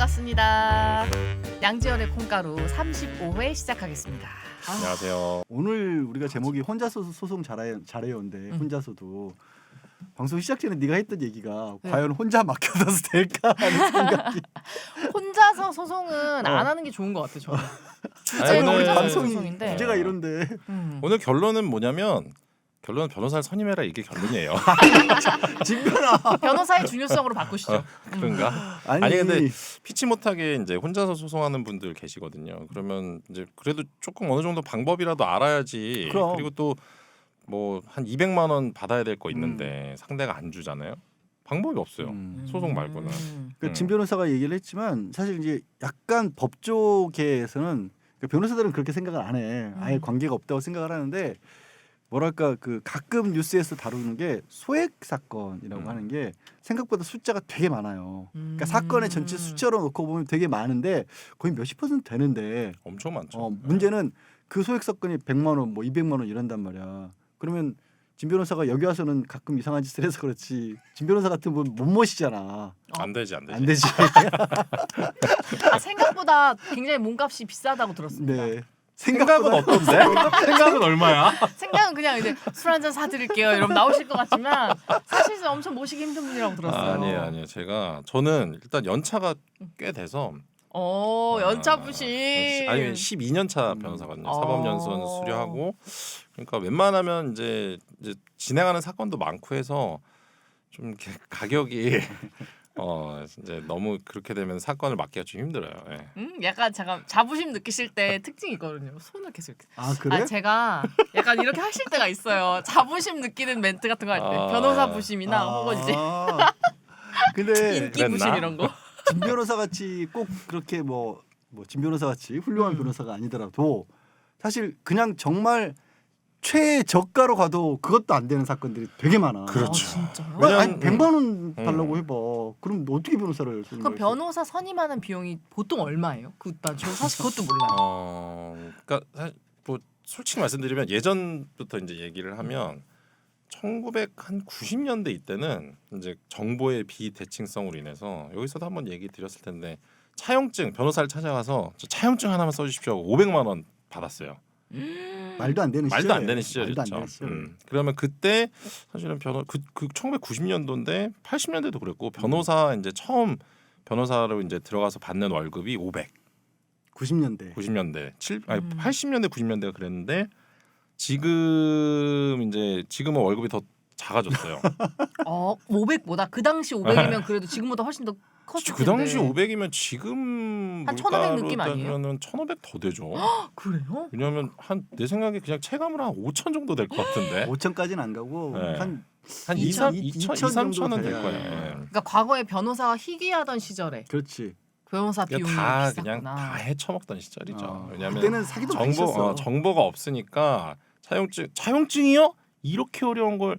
반갑습니다. 양지열의 콩가루 35회 시작하겠습니다. 안녕하세요. 오늘 우리가 제목이 혼자서 소송 잘해요인데 혼자서도 방송 시작 전에 네가 했던 얘기가 과연 혼자 맡겨둬도 될까 하는 생각이 혼자서 소송은 안 하는 게 좋은 것 같아요. 저는. 아니, 오늘 오늘 방송이 방송이 주제가 이런데 오늘 결론은 뭐냐면 결론은 변호사를 선임해라 이게 결론이에요. 징그러. 변호사의 중요성으로 바꾸시죠. 그런가? 아니 근데 피치 못하게 이제 혼자서 소송하는 분들 계시거든요. 그러면 이제 그래도 조금 어느 정도 방법이라도 알아야지. 그럼. 그리고 또 뭐 한 200만 원 받아야 될 거 있는데 상대가 안 주잖아요. 방법이 없어요. 소송 말고는. 진 변호사가 얘기를 했지만 사실 이제 약간 법조계에서는 변호사들은 그렇게 생각을 안 해. 아예 관계가 없다고 생각을 하는데 뭐랄까 그 가끔 뉴스에서 다루는 게 소액 사건이라고 하는 게 생각보다 숫자가 되게 많아요. 그러니까 사건의 전체 숫자로 놓고 보면 되게 많은데 거의 몇십 % 되는데 엄청 많죠. 문제는 그 소액 사건이 100만 원, 뭐 200만 원 이런단 말이야. 그러면 진 변호사가 여기 와서는 가끔 이상한 짓을 해서 그렇지 진 변호사 같은 분 못 모시잖아. 안 되지. 안 되지. 생각보다 굉장히 몸값이 비싸다고 들었습니다. 네. 생각은 어떤데? 생각은 얼마야? 생각은 그냥 이제 술 한잔 사드릴게요. 이러면 나오실 것 같지만 사실은 엄청 모시기 힘든 분이라고 들었어요. 아니에요. 저는 일단 연차가 꽤 돼서 연차 부심. 아니 12년 차 변호사거든요. 사법연수원 수료하고 그러니까 웬만하면 이제 진행하는 사건도 많고 해서 좀 이렇게 가격이 이제 너무 그렇게 되면 사건을 맡기가 좀 힘들어요. 예. 약간 잠깐 자부심 느끼실 때 특징이 있거든요. 손을 계속 이렇게. 그래? 제가 약간 이렇게 하실 때가 있어요. 자부심 느끼는 멘트 같은 거 할 때 변호사 부심이나 혹은 이제 근데 인기 부심 이런 거. 진 변호사 같이 꼭 그렇게 진 변호사 같이 훌륭한 변호사가 아니더라도 사실 그냥 정말 최저가로 가도 그것도 안 되는 사건들이 되게 많아. 그렇죠. 진짜요? 아니 100만 원 달라고 해봐. 그럼 어떻게 변호사를 쓰는 그럼 거야? 변호사 선임하는 비용이 보통 얼마예요? 저 사실 그것도 몰라요. 그러니까 사실 뭐 솔직히 말씀드리면 예전부터 이제 얘기를 하면 1990년대 이때는 이제 정보의 비대칭성으로 인해서 여기서도 한번 얘기 드렸을 텐데 차용증 변호사를 찾아가서 저 차용증 하나만 써주십시오 하고 500만 원 받았어요. 말도 안 되는 시절이었죠. 그러면 그때 사실은 그 1990년도인데 80년대도 그랬고 변호사 이제 처음 변호사로 이제 들어가서 받는 월급이 500. 90년대 80년대 90년대가 그랬는데 지금은 월급이 더 작아졌어요. 500보다 그 당시 500이면 그래도 지금보다 훨씬 더 컸을 텐데. 그 당시 500이면 지금 한 1,500 느낌 아니에요? 물가로는 1,500 더 되죠. 그래요? 왜냐하면 내 생각에 그냥 체감으로 한 5,000 정도 될 것 같은데. 5천까지는 안 가고 네. 한 2,000, 2,000 3,000은 될 돼야. 거예요. 그러니까 과거에 변호사가 희귀하던 시절에 그렇지. 변호사 비용이 다 비쌌구나. 그냥 다 헤쳐먹던 시절이죠. 왜냐하면 그때는 사기도 많이 쳤어. 정보가 없으니까 차용증이요? 이렇게 어려운 걸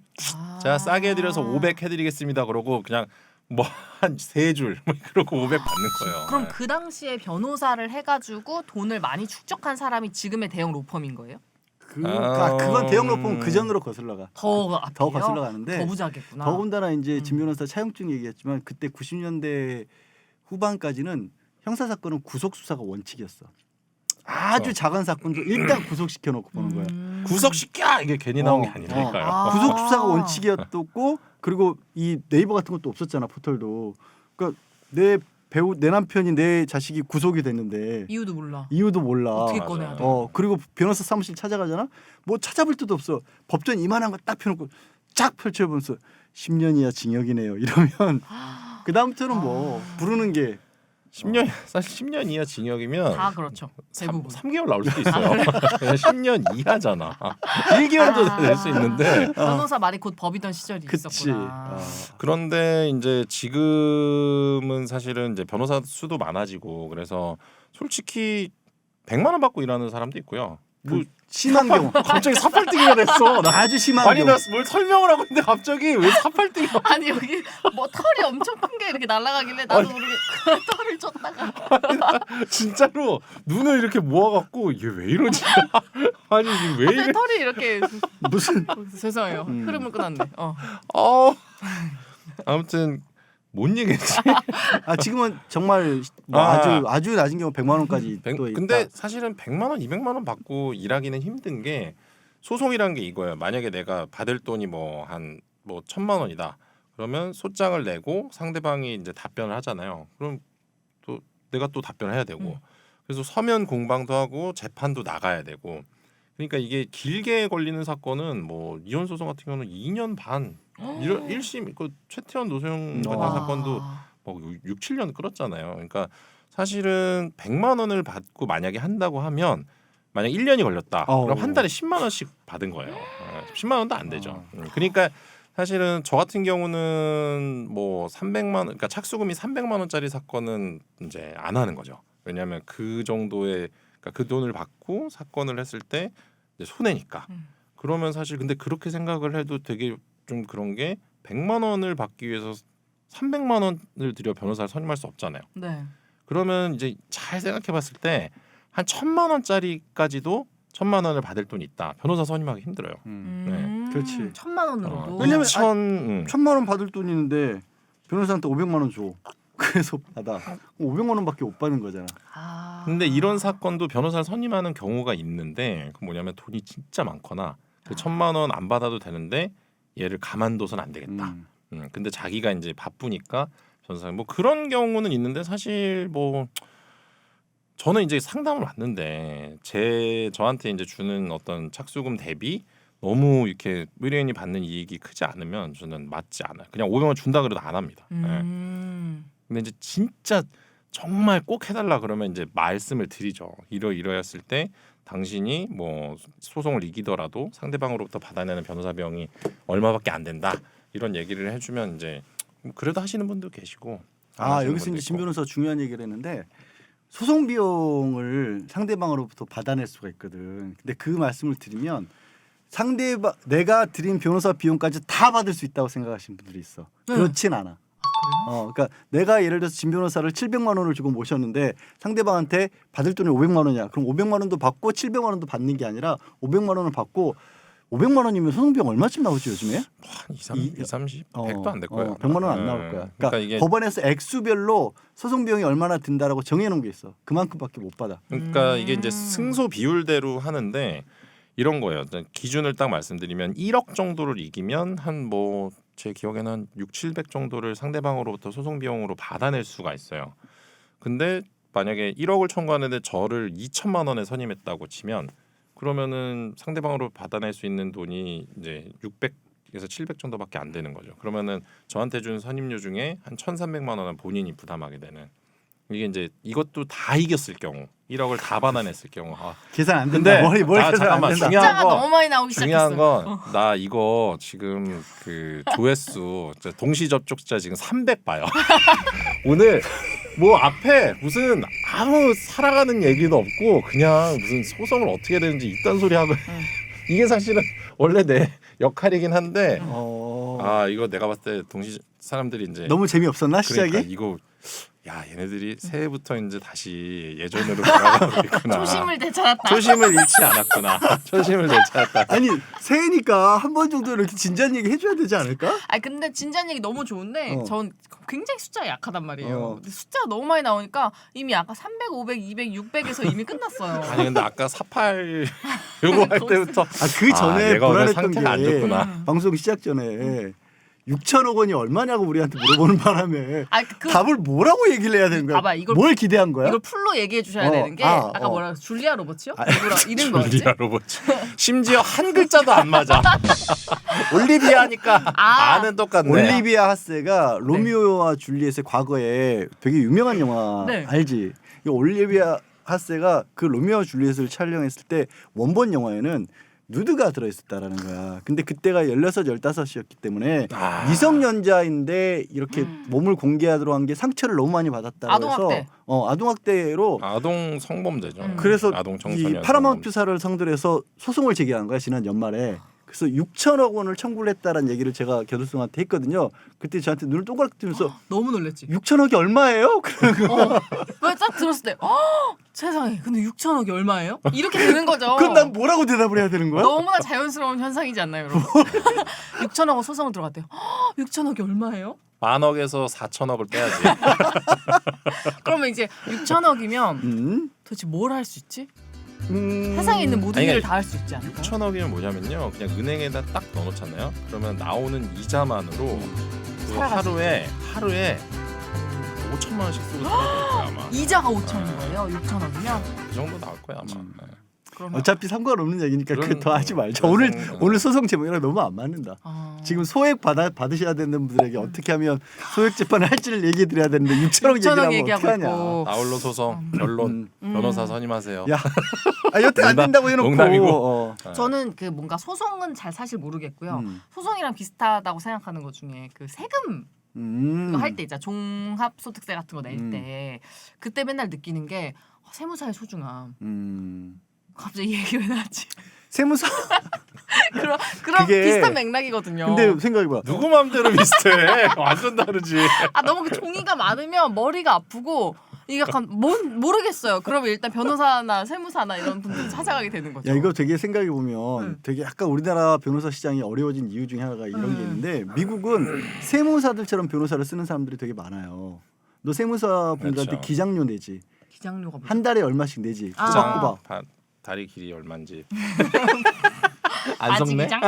제가 싸게 해드려서 500 해드리겠습니다. 그러고 그냥 뭐 한 3줄 그러고 500 받는 거예요. 그럼 그 당시에 변호사를 해가지고 돈을 많이 축적한 사람이 지금의 대형 로펌인 거예요? 그건 대형 로펌은 그 전으로 거슬러 가. 더 거슬러 가는데 더 부자겠구나. 더군다나 이제 진 변호사 차용증 얘기했지만 그때 90년대 후반까지는 형사 사건은 구속 수사가 원칙이었어. 아주 작은 사건도 일단 구속시켜 놓고 보는 거야. 구속시켜 이게 괜히 나온 게 아니니까요. 구속 수사가 원칙이었고 그리고 이 네이버 같은 것도 없었잖아 포털도. 그러니까 내 남편이 내 자식이 구속이 됐는데 이유도 몰라. 어떻게 꺼내야 돼? 그리고 변호사 사무실 찾아가잖아. 뭐 찾아볼 데도 없어. 법전 이만한 거 딱 펴놓고 쫙 펼쳐보면서 10년 이하 징역이네요. 이러면 그 다음부터는 뭐 부르는 게 10년 사실 10년 이하 징역이면 다 그렇죠. 대부분. 3개월 나올 수도 있어요. 10년 이하잖아. 1개월도 낼 수 있는데 변호사 말이 곧 법이던 시절이 그치. 있었구나. 그런데 이제 지금은 사실은 이제 변호사 수도 많아지고 그래서 솔직히 100만 원 받고 일하는 사람도 있고요. 뭐 심한 경우 갑자기 사팔뜨기가 됐어. 아주 심한 아니 경우. 나 뭘 설명을 하고 있는데 갑자기 왜 사팔뜨기가 아니 여기 뭐 털이 엄청 큰 게 이렇게 날아가길래 나도 모르게 털을 쫓다가 진짜로 눈을 이렇게 모아갖고 이게 왜 이러지? 아니 이게 왜 이래? 털이 이렇게 무슨 죄송해요. 흐름을 끊었네. 아무튼 뭔 얘기지? 지금은 정말 뭐 아주 낮은 경우 100만 원까지 또 근데 있다. 사실은 100만 원, 200만 원 받고 일하기는 힘든 게 소송이란 게 이거예요. 만약에 내가 받을 돈이 뭐 1,000만 원이다. 그러면 소장을 내고 상대방이 이제 답변을 하잖아요. 그럼 또 내가 또 답변을 해야 되고 그래서 서면 공방도 하고 재판도 나가야 되고 그러니까 이게 길게 걸리는 사건은 뭐 이혼 소송 같은 경우는 2년 반 1심 그 최태원 노소영 같은 와. 사건도 뭐 6, 7년 끌었잖아요. 그러니까 사실은 100만 원을 받고 만약에 한다고 하면 만약 1년이 걸렸다. 그럼 한 달에 10만 원씩 받은 거예요. 10만 원도 안 되죠. 그러니까 사실은 저 같은 경우는 뭐 300만 원 그러니까 착수금이 300만 원짜리 사건은 이제 안 하는 거죠. 왜냐하면 그 정도의 그러니까 그 돈을 받고 사건을 했을 때 이제 손해니까. 그러면 사실 근데 그렇게 생각을 해도 되게 좀 그런 게 100만 원을 받기 위해서 300만 원을 들여 변호사를 선임할 수 없잖아요. 네. 그러면 이제 잘 생각해봤을 때 한 1,000만 원짜리까지도 1,000만 원을 받을 돈이 있다. 변호사 선임하기 힘들어요. 그렇지. 1,000만 원으로도. 왜냐면 2,000 원 받을 돈 있는데 변호사한테 500만 원 줘. 그래서 받아. 500만 원밖에 못 받는 거잖아. 근데 이런 사건도 변호사를 선임하는 경우가 있는데 그 뭐냐면 돈이 진짜 많거나 그 1,000만 원 안 받아도 되는데 얘를 가만둬서는 안 되겠다. 근데 자기가 이제 바쁘니까 변호사 뭐 그런 경우는 있는데 사실 뭐 저는 이제 상담을 왔는데 저한테 이제 주는 어떤 착수금 대비 너무 이렇게 의뢰인이 받는 이익이 크지 않으면 저는 맞지 않아요. 그냥 500원 준다 그래도 안 합니다. 근데 이제 진짜 정말 꼭 해달라 그러면 이제 말씀을 드리죠. 이러했을 때 당신이 뭐 소송을 이기더라도 상대방으로부터 받아내는 변호사 비용이 얼마밖에 안 된다. 이런 얘기를 해주면 이제 그래도 하시는 분도 계시고. 여기서 이제 진 변호사 중요한 얘기를 했는데 소송 비용을 상대방으로부터 받아낼 수가 있거든. 근데 그 말씀을 드리면 내가 드린 변호사 비용까지 다 받을 수 있다고 생각하시는 분들이 있어. 그렇진 않아. 그러니까 내가 예를 들어서 진 변호사를 700만 원을 주고 모셨는데 상대방한테 받을 돈이 500만 원이야. 그럼 500만 원도 받고 700만 원도 받는 게 아니라 500만 원을 받고 500만 원이면 소송 비용 얼마쯤 나오지 요즘에? 한 2, 30, 100도 안 될 거예요. 100만 원 안 나올 거야. 그러니까 이게 법원에서 액수별로 소송 비용이 얼마나 든다라고 정해놓은 게 있어. 그만큼밖에 못 받아. 그러니까 이게 이제 승소 비율대로 하는데 이런 거예요. 기준을 딱 말씀드리면 1억 정도를 이기면 한 뭐 제 기억에는 한 6, 700 정도를 상대방으로부터 소송 비용으로 받아낼 수가 있어요. 근데 만약에 1억을 청구하는데 저를 2천만 원에 선임했다고 치면 그러면은 상대방으로 받아낼 수 있는 돈이 이제 600에서 700 정도밖에 안 되는 거죠. 그러면은 저한테 준 선임료 중에 한 1,300만 원은 본인이 부담하게 되는. 이게 이제 이것도 다 이겼을 경우 1억을 다 받아냈을 경우 계산 안 된다. 근데 뭘 계산 안 잠깐만, 된다. 숫자가 너무 많이 나오기 중요한 시작했어요. 건 나 이거 지금 그 조회수 동시 접촉자 지금 300 봐요. 오늘 뭐 앞에 무슨 아무 살아가는 얘기도 없고 그냥 무슨 소송을 어떻게 되는지 이딴 소리 하고 이게 사실은 원래 내 역할이긴 한데 이거 내가 봤을 때 동시 사람들이 이제 너무 재미없었나 시작이? 그러니까 이거 야 얘네들이 새해부터 이제 다시 예전으로 돌아가고 있구나. 초심을 되찾았다. 초심을 잃지 않았구나. 초심을 되찾았다. 아니 새해니까 한 번 정도 이렇게 진지한 얘기 해줘야 되지 않을까? 근데 진지한 얘기 너무 좋은데 전 굉장히 숫자가 약하단 말이에요. 근데 숫자가 너무 많이 나오니까 이미 아까 300, 500, 200, 600에서 이미 끝났어요. 아니 근데 아까 48 요거 할 때부터 그 전에 얘가 오늘 불안했던 상태가 안 게 좋구나. 방송 시작 전에 6천억 원이 얼마냐고 우리한테 물어보는 바람에 그 답을 뭐라고 얘기를 해야 되는 거야? 봐봐, 뭘 기대한 거야? 이걸 풀로 얘기해 주셔야 되는 게 아까 뭐라 줄리아 로버츠요? 이름 뭐였지? 줄리아 로버츠. 심지어 한 글자도 안 맞아. 올리비아니까 아는 똑같네. 올리비아 하세가 로미오와 줄리엣의 과거에 되게 유명한 영화 네. 알지? 이 올리비아 하세가 그 로미오와 줄리엣을 촬영했을 때 원본 영화에는 누드가 들어있었다라는 거야. 근데 그때가 16, 15이었기 때문에 미성년자인데 이렇게 몸을 공개하도록 한 게 상처를 너무 많이 받았다고 아동학대. 해서 아동학대로 아동 성범죄죠. 그래서 아동 이 청소년 파라마운트사를 상대로 해서 소송을 제기한 거야 지난 연말에. 그래서 6천억 원을 청구를 했다라는 얘기를 제가 교도소한테 했거든요. 그때 저한테 눈을 동그랗게 뜨면서 너무 놀랬지. 6천억이 얼마예요? 그러고 왜 딱 들었을 때 세상에 근데 6천억이 얼마예요? 이렇게 되는 거죠. 그럼 난 뭐라고 대답을 해야 되는 거야? 너무나 자연스러운 현상이지 않나요, 여러분? 6천억 원 소송을 들어갔대요. 6천억이 얼마예요? 만억에서 4천억을 빼야지. 그러면 이제 6천억이면 도대체 뭘 할 수 있지? 세상에 있는 모든 아니, 일을 다 할 수 있지 않을까요? 6천억이면 뭐냐면요. 그냥 은행에다 딱 넣어놓잖아요. 그러면 나오는 이자만으로 그 살아갈 수 하루에 5천만 원씩 쓰고 살아야 될 거야 아마. 이자가 5천인 거예요? 6천억이면? 그 정도 나올 거야 아마. 네. 그러면 어차피 상관없는 얘기니까 그런- 그거 더 하지 말자. 그런 오늘 생각- 오늘 소송 제목이랑 너무 안 맞는다. 지금 소액 받으셔야 되는 분들에게 어떻게 하면 소액 재판을 할지를 얘기해 드려야 되는데 6천억 6천억 얘기를 하면 어떻게 하냐. 얘기하고 있고 나홀로 소송 결론 변호사 선임하세요. 야, 여태 안 된다고 해놓고. 농담이고. 어. 저는 그 뭔가 소송은 잘 사실 모르겠고요. 음. 소송이랑 비슷하다고 생각하는 것 중에 그 세금 그거 할 때 있잖아. 종합소득세 같은 거 낼 때 그때 맨날 느끼는 게 세무사의 소중함. 갑자기 이 얘기 왜 나왔지? 세무사. 그런 그게- 비슷한 맥락이거든요. 근데 생각해봐. 누구 맘대로 비슷해. 완전 다르지. 아 너무 그 종이가 많으면 머리가 아프고 이게 약간 모르겠어요. 그러면 일단 변호사나 세무사나 이런 분들 찾아가게 되는 거죠. 야 이거 되게 생각해 보면 되게 약간 우리나라 변호사 시장이 어려워진 이유 중에 하나가 이런 게 있는데 미국은 세무사들처럼 변호사를 쓰는 사람들이 되게 많아요. 너 세무사 분들한테 그렇죠. 기장료 내지. 기장료가 뭐죠? 한 달에 얼마씩 내지. 아. 꼬박꼬박. 다리 길이 얼마인지. 아직 기장?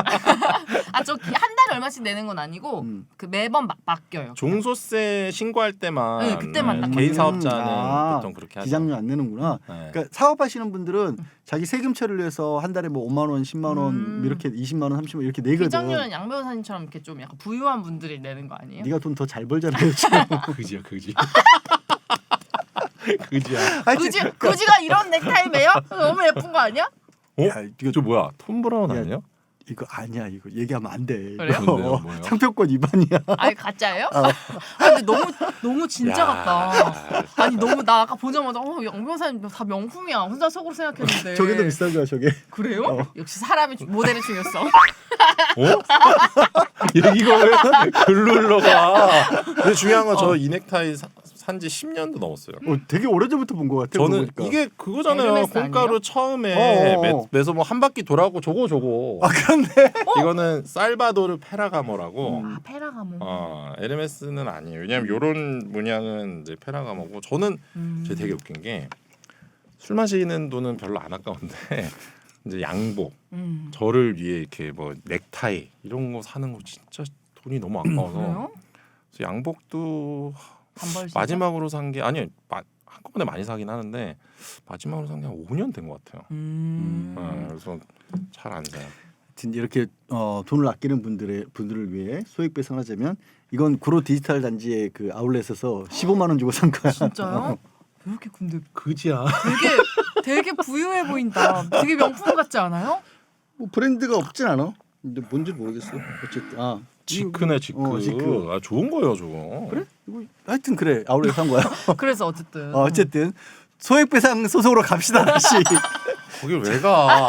아저 한 달에 얼마씩 내는 건 아니고 그 매번 맡겨요. 종소세 신고할 때만. 네, 그때만 딱 개인 맡겨요. 사업자는 보통 그렇게 하죠. 기장료 안 내는구나. 네. 그러니까 사업하시는 분들은 자기 세금 처리를 위해서 한 달에 뭐 5만 원, 10만 원 이렇게 20만 원, 30만 원 이렇게 내거든. 기장료는 양 변호사님처럼 이렇게 좀 약간 부유한 분들이 내는 거 아니에요? 네가 돈 더 잘 벌잖아요 지금. 그지야 그지. 그지야. 그지가 이런 넥타이 매요? 너무 예쁜 거 아니야? 어? 야, 이거 저 뭐야? 톰 브라운 야, 아니야? 이거 아니야 이거 얘기하면 안 돼. 그래요? 이거 뭔데요? 뭐예요? 상표권 위반이야. 아니 가짜예요? 아, 근데 너무 진짜 야. 같다. 아니 너무 나 아까 보자마자 양 변호사님 다 명품이야. 혼자 속으로 생각했는데. 저게 더 비싼 거야 저게. 그래요? 역시 사람이 모델이 중요성. 어? 이거 왜 글로 흘러가? 근데 중요한 건 저 이 넥타이 산지 10년도 넘었어요. 되게 오래전부터 본 것 같아. 저는 보니까. 이게 그거잖아요. 에르메스 콩가루 아니에요? 처음에 매서 뭐 한 바퀴 돌아고 저거. 아 그런데. 이거는 살바도르 페라가모라고. 아 페라가모. 에르메스는 아니에요. 왜냐면 요런 문양은 이제 페라가모고 저는 제 되게 웃긴 게 술 마시는 돈은 별로 안 아까운데 이제 양복 저를 위해 이렇게 뭐 넥타이 이런 거 사는 거 진짜 돈이 너무 아까워서 그래요? 그래서 양복도 단벌 마지막으로 산 게 아니요 한꺼번에 많이 사긴 하는데 마지막으로 산 게 한 5년 된 것 같아요. 그래서 잘 안 사요. 이렇게 돈을 아끼는 분들을 위해 소액 배송하자면 이건 구로 디지털 단지의 그 아울렛에서 15만 원 주고 산 거야. 진짜요? 왜 이렇게 근데 그지야. 되게 부유해 보인다. 되게 명품 같지 않아요? 뭐 브랜드가 없진 않아. 근데 뭔지 모르겠어. 어쨌든 지크네 지크. 지크. 아 좋은 거예요 저거. 그래? 이거 하여튼 그래 아울렛 산 거야. 그래서 어쨌든 어쨌든 소액 배상 소송으로 갑시다 다시. 거길 왜 가?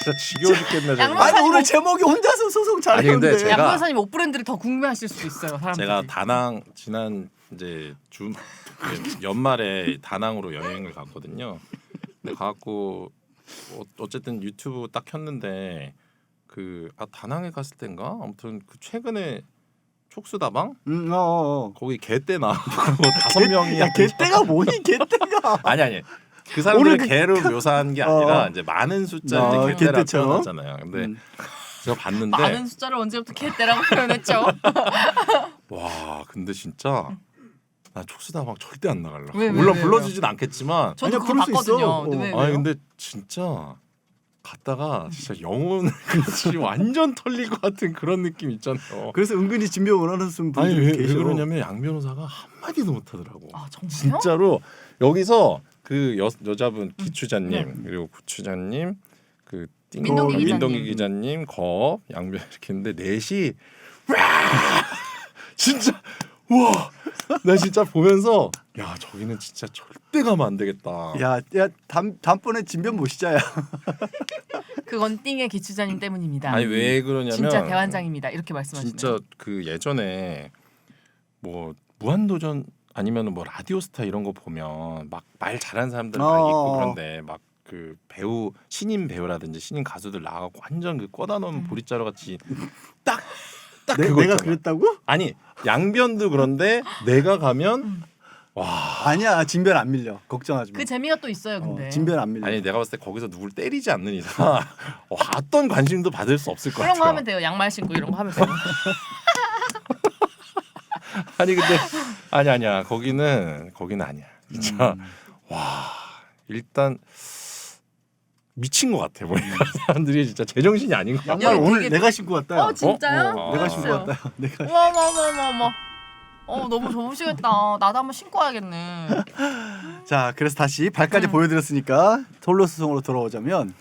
진짜 지겨워 죽겠네. 저거. 양말- 아니 오늘 제목이 혼자서 소송 아니, 근데 잘했는데. 제가- 양 변호사님 옷 브랜드를 더 궁금해하실 수도 있어요. 사람들이. 제가 다낭 지난 이제 연말에 다낭으로 여행을 갔거든요. 근데 가갖고 어쨌든 유튜브 딱 켰는데 다낭에 갔을 땐가 아무튼 그 최근에 촉수다방 거기 개떼 나오고 5명이 야 개떼가 뭐니 개떼가. 아니 그 사람들은 오늘 개로 묘사한 게 아니라 이제 많은 숫자 이제 개떼라고 개떼처럼? 표현하잖아요. 근데 제가 봤는데 많은 숫자를 언제부터 개떼라고 표현했죠? 와 근데 진짜 나 촉수다방 절대 안 나가려고. 왜, 물론 왜요? 불러주진 않겠지만 저도 아니야, 그거 그럴 수 있어. 봤거든요. 근데 왜, 아니 왜요? 근데 진짜 갔다가 진짜 영혼을 그렇지 완전 털릴 것 같은 그런 느낌 있잖아요. 그래서 은근히 진료 원하는 분들 아니 왜 계셔. 그러냐면 양 변호사가 한 마디도 못 하더라고. 아 정말요? 진짜로 여기서 그 여자분 기추자님 그리고 구추자님 그 민동기 기자님 겁 양변 이렇게 했는데 넷이 와 진짜 와 나 진짜 보면서 야 저기는 진짜 절대 가면 안 되겠다. 야 다음번에 진변 모시자야. 그건 띵의 기추자님 때문입니다. 아니 왜 그러냐면 진짜 대환장입니다. 이렇게 말씀하시네요. 진짜 그 예전에 뭐 무한도전 아니면 뭐 라디오스타 이런 거 보면 막 말 잘하는 사람들 막 있고 그런데 막 그 배우 신인 배우라든지 신인 가수들 나가고 완전 그 꽂아놓은 보리자루 같이 딱 딱 그거 내가 있잖아. 그랬다고? 아니 양변도 그런데 내가 가면 와 아니야 진변 안 밀려. 걱정하지 마. 그 재미가 또 있어요. 근데 진변 안 밀려. 아니 내가 봤을 때 거기서 누굴 때리지 않는 이상 어떤 관심도 받을 수 없을 것 그런 같아요. 거 하면 돼요. 양말 신고 이런 거 하면 돼요. 아니 근데 아니야 거기는 아니야. 진짜 와 일단 미친 것 같아 보니까 사람들이 진짜 제정신이 아닌 것 같아. 양말 여기 오늘 되게- 내가 신고 왔다. 어 진짜요? 어, 내가 어. 신고 왔다. 내가 어머머머머머. 너무 좋으시겠다. 나도 한번 신고 와야겠네. 자 그래서 다시 발까지 보여드렸으니까 솔로스송으로 돌아오자면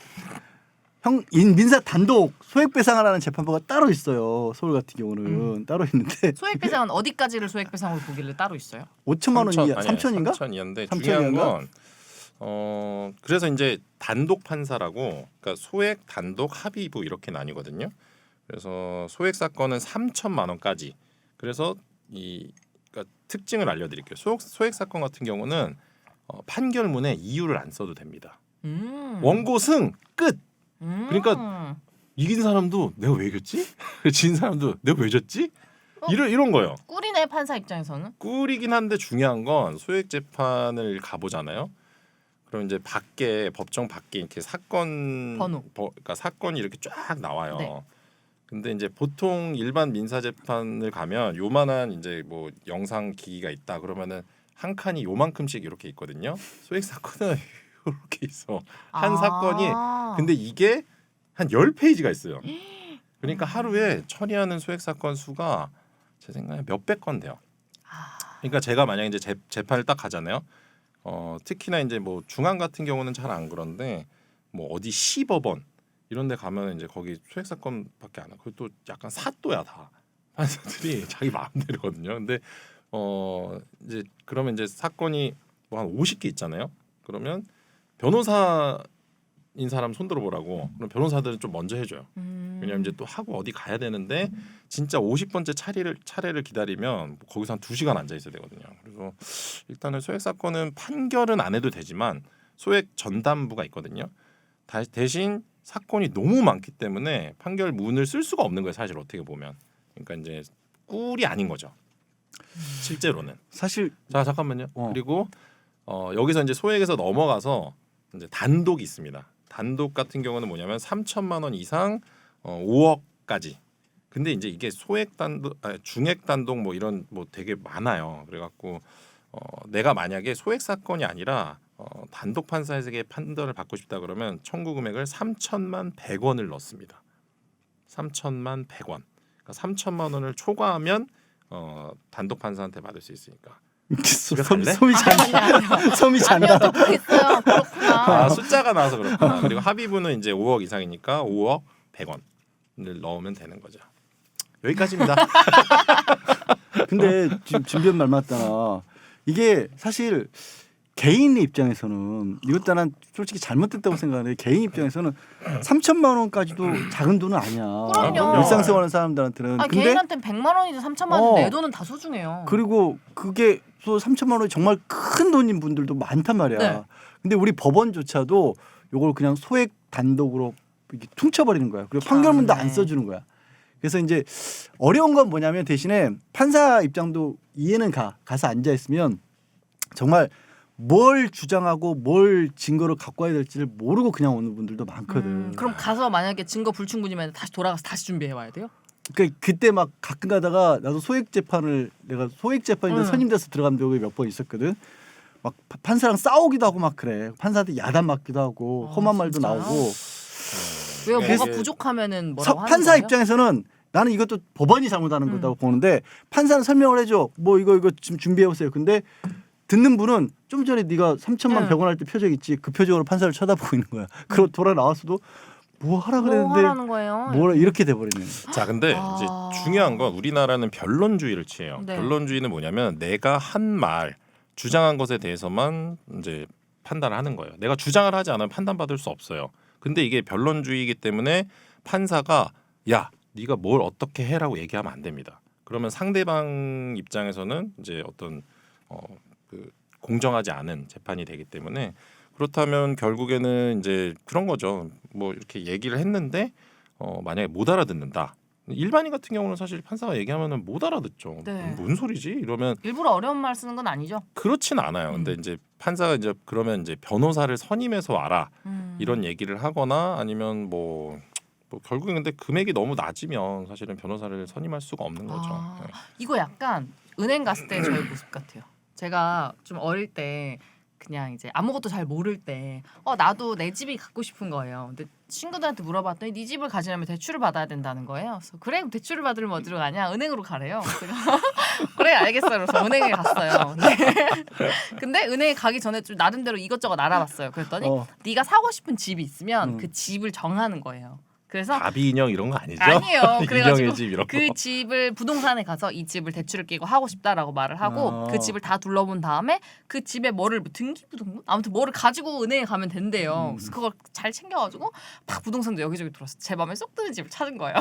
민사 단독 소액 배상을 하는 재판부가 따로 있어요. 서울 같은 경우는 따로 있는데 소액 배상은 어디까지를 소액 배상으로 보길래 따로 있어요? 5천만 원 이하 3천인가? 3천 이하인데 3천 중요한 이하인가? 건 그래서 이제 단독 판사라고 그러니까 소액 단독 합의부 이렇게 나뉘거든요. 그래서 소액 사건은 3천만 원까지. 그래서 그러니까 특징을 알려드릴게요. 소액 사건 같은 경우는 판결문에 이유를 안 써도 됩니다. 원고 승 끝. 그러니까 이긴 사람도 내가 왜 이겼지? 진 사람도 내가 왜 졌지? 이런 거예요. 꿀이네 판사 입장에서는. 꿀이긴 한데 중요한 건 소액 재판을 가보잖아요. 그럼 이제 밖에 법정 밖에 이렇게 사건 번호. 그러니까 사건이 이렇게 쫙 나와요. 네. 근데 이제 보통 일반 민사 재판을 가면 요만한 이제 뭐 영상 기기가 있다 그러면은 한 칸이 요만큼씩 이렇게 있거든요. 소액 사건은 이렇게 있어. 한 사건이 근데 이게 한 10페이지가 있어요. 그러니까 하루에 처리하는 소액 사건 수가 제 생각에 몇백 건 돼요. 그러니까 제가 만약에 이제 재판을 딱 가잖아요. 특히나 이제 뭐 중앙 같은 경우는 잘 안 그런데 뭐 어디 시법원 이런 데 가면 이제 거기 소액 사건밖에 안 하고 그것도 약간 사또야 다. 판사들이 자기 마음대로거든요. 근데 이제 그러면 이제 사건이 뭐 한 50개 있잖아요. 그러면 변호사인 사람 손들어 보라고. 그럼 변호사들은 좀 먼저 해줘요. 왜냐면 이제 또 하고 어디 가야 되는데 진짜 50번째 차례를 기다리면 거기서 한 2시간 앉아 있어야 되거든요. 그래서 일단은 소액 사건은 판결은 안 해도 되지만 소액 전담부가 있거든요. 대신 사건이 너무 많기 때문에 판결문을 쓸 수가 없는 거예요. 사실 어떻게 보면. 그러니까 이제 꿀이 아닌 거죠. 실제로는. 사실 자 잠깐만요. 그리고 여기서 이제 소액에서 넘어가서 이제 단독이 있습니다. 단독 같은 경우는 뭐냐면 3천만 원 이상 5억까지. 근데 이제 이게 소액 단독, 중액 단독 뭐 이런 뭐 되게 많아요. 그래갖고 내가 만약에 소액 사건이 아니라 단독 판사에게 판단을 받고 싶다 그러면 청구 금액을 3천만 100원을 넣습니다. 3천만 100원. 그러니까 3천만 원을 초과하면 단독 판사한테 받을 수 있으니까. 솜이 잔다. 솜이 잔다. 아니요, 또 모르겠어요. 그렇구나. 숫자가 나와서 그렇구나. 그리고 합의부는 이제 5억 이상이니까 5억 100원을 넣으면 되는 거죠. 여기까지입니다. 근데 지금 진변 말 맞잖아. 이게 사실 개인 입장에서는 이것도 난 솔직히 잘못됐다고 생각하는데 개인 입장에서는 3천만 원까지도 작은 돈은 아니야. 그럼요. 일상생활하는 사람들한테는. 근데 개인한테는 100만 원이든 3천만 원이든 내 돈은 다 소중해요. 그리고 그게 또 3천만 원이 정말 큰 돈인 분들도 많단 말이야. 네. 근데 우리 법원조차도 이걸 그냥 소액 단독으로 이렇게 퉁쳐버리는 거야. 그리고 판결문도 안 써주는 거야. 그래서 이제 어려운 건 뭐냐면 대신에 판사 입장도 이해는 가서 앉아 있으면 정말 뭘 주장하고 뭘 증거를 갖고 와야 될지를 모르고 그냥 오는 분들도 많거든. 그럼 가서 만약에 증거 불충분이면 다시 돌아가서 다시 준비해 와야 돼요? 그러니까 그때 막 가끔 가다가 나도 소액 재판을 내가 소액 재판인데 선임돼서 들어간 적이 몇 번 있었거든. 막 판사랑 싸우기도 하고 막 그래. 판사한테 야단 맞기도 하고 험한 말도 진짜요? 나오고. 왜요? 이게 뭐가 부족하면은 뭐라고 하는 판사 거예요? 입장에서는 나는 이것도 법원이 잘못하는 거다고 보는데 판사는 설명을 해줘. 뭐 이거 지금 준비해 오세요. 근데 듣는 분은 좀 전에 네가 3천만 100원 할 때 표정 있지. 그 표정으로 판사를 쳐다보고 있는 거야. 그러고 돌아 나왔어도 뭐 하라 뭐 그랬는데 하라는 거예요? 뭐라 이렇게 돼버리네. 자, 근데 이제 중요한 건 우리나라는 변론주의를 취해요. 네. 변론주의는 뭐냐면 내가 한 말 주장한 것에 대해서만 이제 판단을 하는 거예요. 내가 주장을 하지 않으면 판단받을 수 없어요. 근데 이게 변론주의이기 때문에 판사가 야, 네가 뭘 어떻게 해라고 얘기하면 안 됩니다. 그러면 상대방 입장에서는 이제 어떤 그 공정하지 않은 재판이 되기 때문에 그렇다면 결국에는 이제 그런 거죠. 뭐 이렇게 얘기를 했는데 만약에 못 알아듣는다. 일반인 같은 경우는 사실 판사가 얘기하면은 못 알아듣죠. 네. 뭔 소리지? 이러면 일부러 어려운 말 쓰는 건 아니죠. 그렇진 않아요. 근데 이제 판사가 이제 그러면 이제 변호사를 선임해서 와라 이런 얘기를 하거나 아니면 뭐 결국엔 근데 금액이 너무 낮으면 사실은 변호사를 선임할 수가 없는 거죠. 아, 네. 이거 약간 은행 갔을 때 저의 모습 같아요. 제가 좀 어릴 때 그냥 이제 아무것도 잘 모를 때 나도 내 집이 갖고 싶은 거예요. 근데 친구들한테 물어봤더니 네 집을 가지려면 대출을 받아야 된다는 거예요. 그래서 그래 그럼 대출을 받으려면 어디로 가냐? 은행으로 가래요. 제가 그래 알겠어요. 그래서 은행에 갔어요. 근데 은행에 가기 전에 좀 나름대로 이것저것 알아봤어요. 그랬더니 네가 사고 싶은 집이 있으면 그 집을 정하는 거예요. 그래서 바비 인형 이런 거 아니죠? 아니에요. 그래가지고 인형의 집 이런 거. 그 집을 부동산에 가서 이 집을 대출을 끼고 하고 싶다라고 말을 하고 그 집을 다 둘러본 다음에 그 집에 뭐를 등기부등본 아무튼 뭐를 가지고 은행에 가면 된대요. 그래서 그걸 잘 챙겨가지고 막 부동산도 여기저기 돌았어. 제 맘에 쏙 드는 집을 찾은 거예요.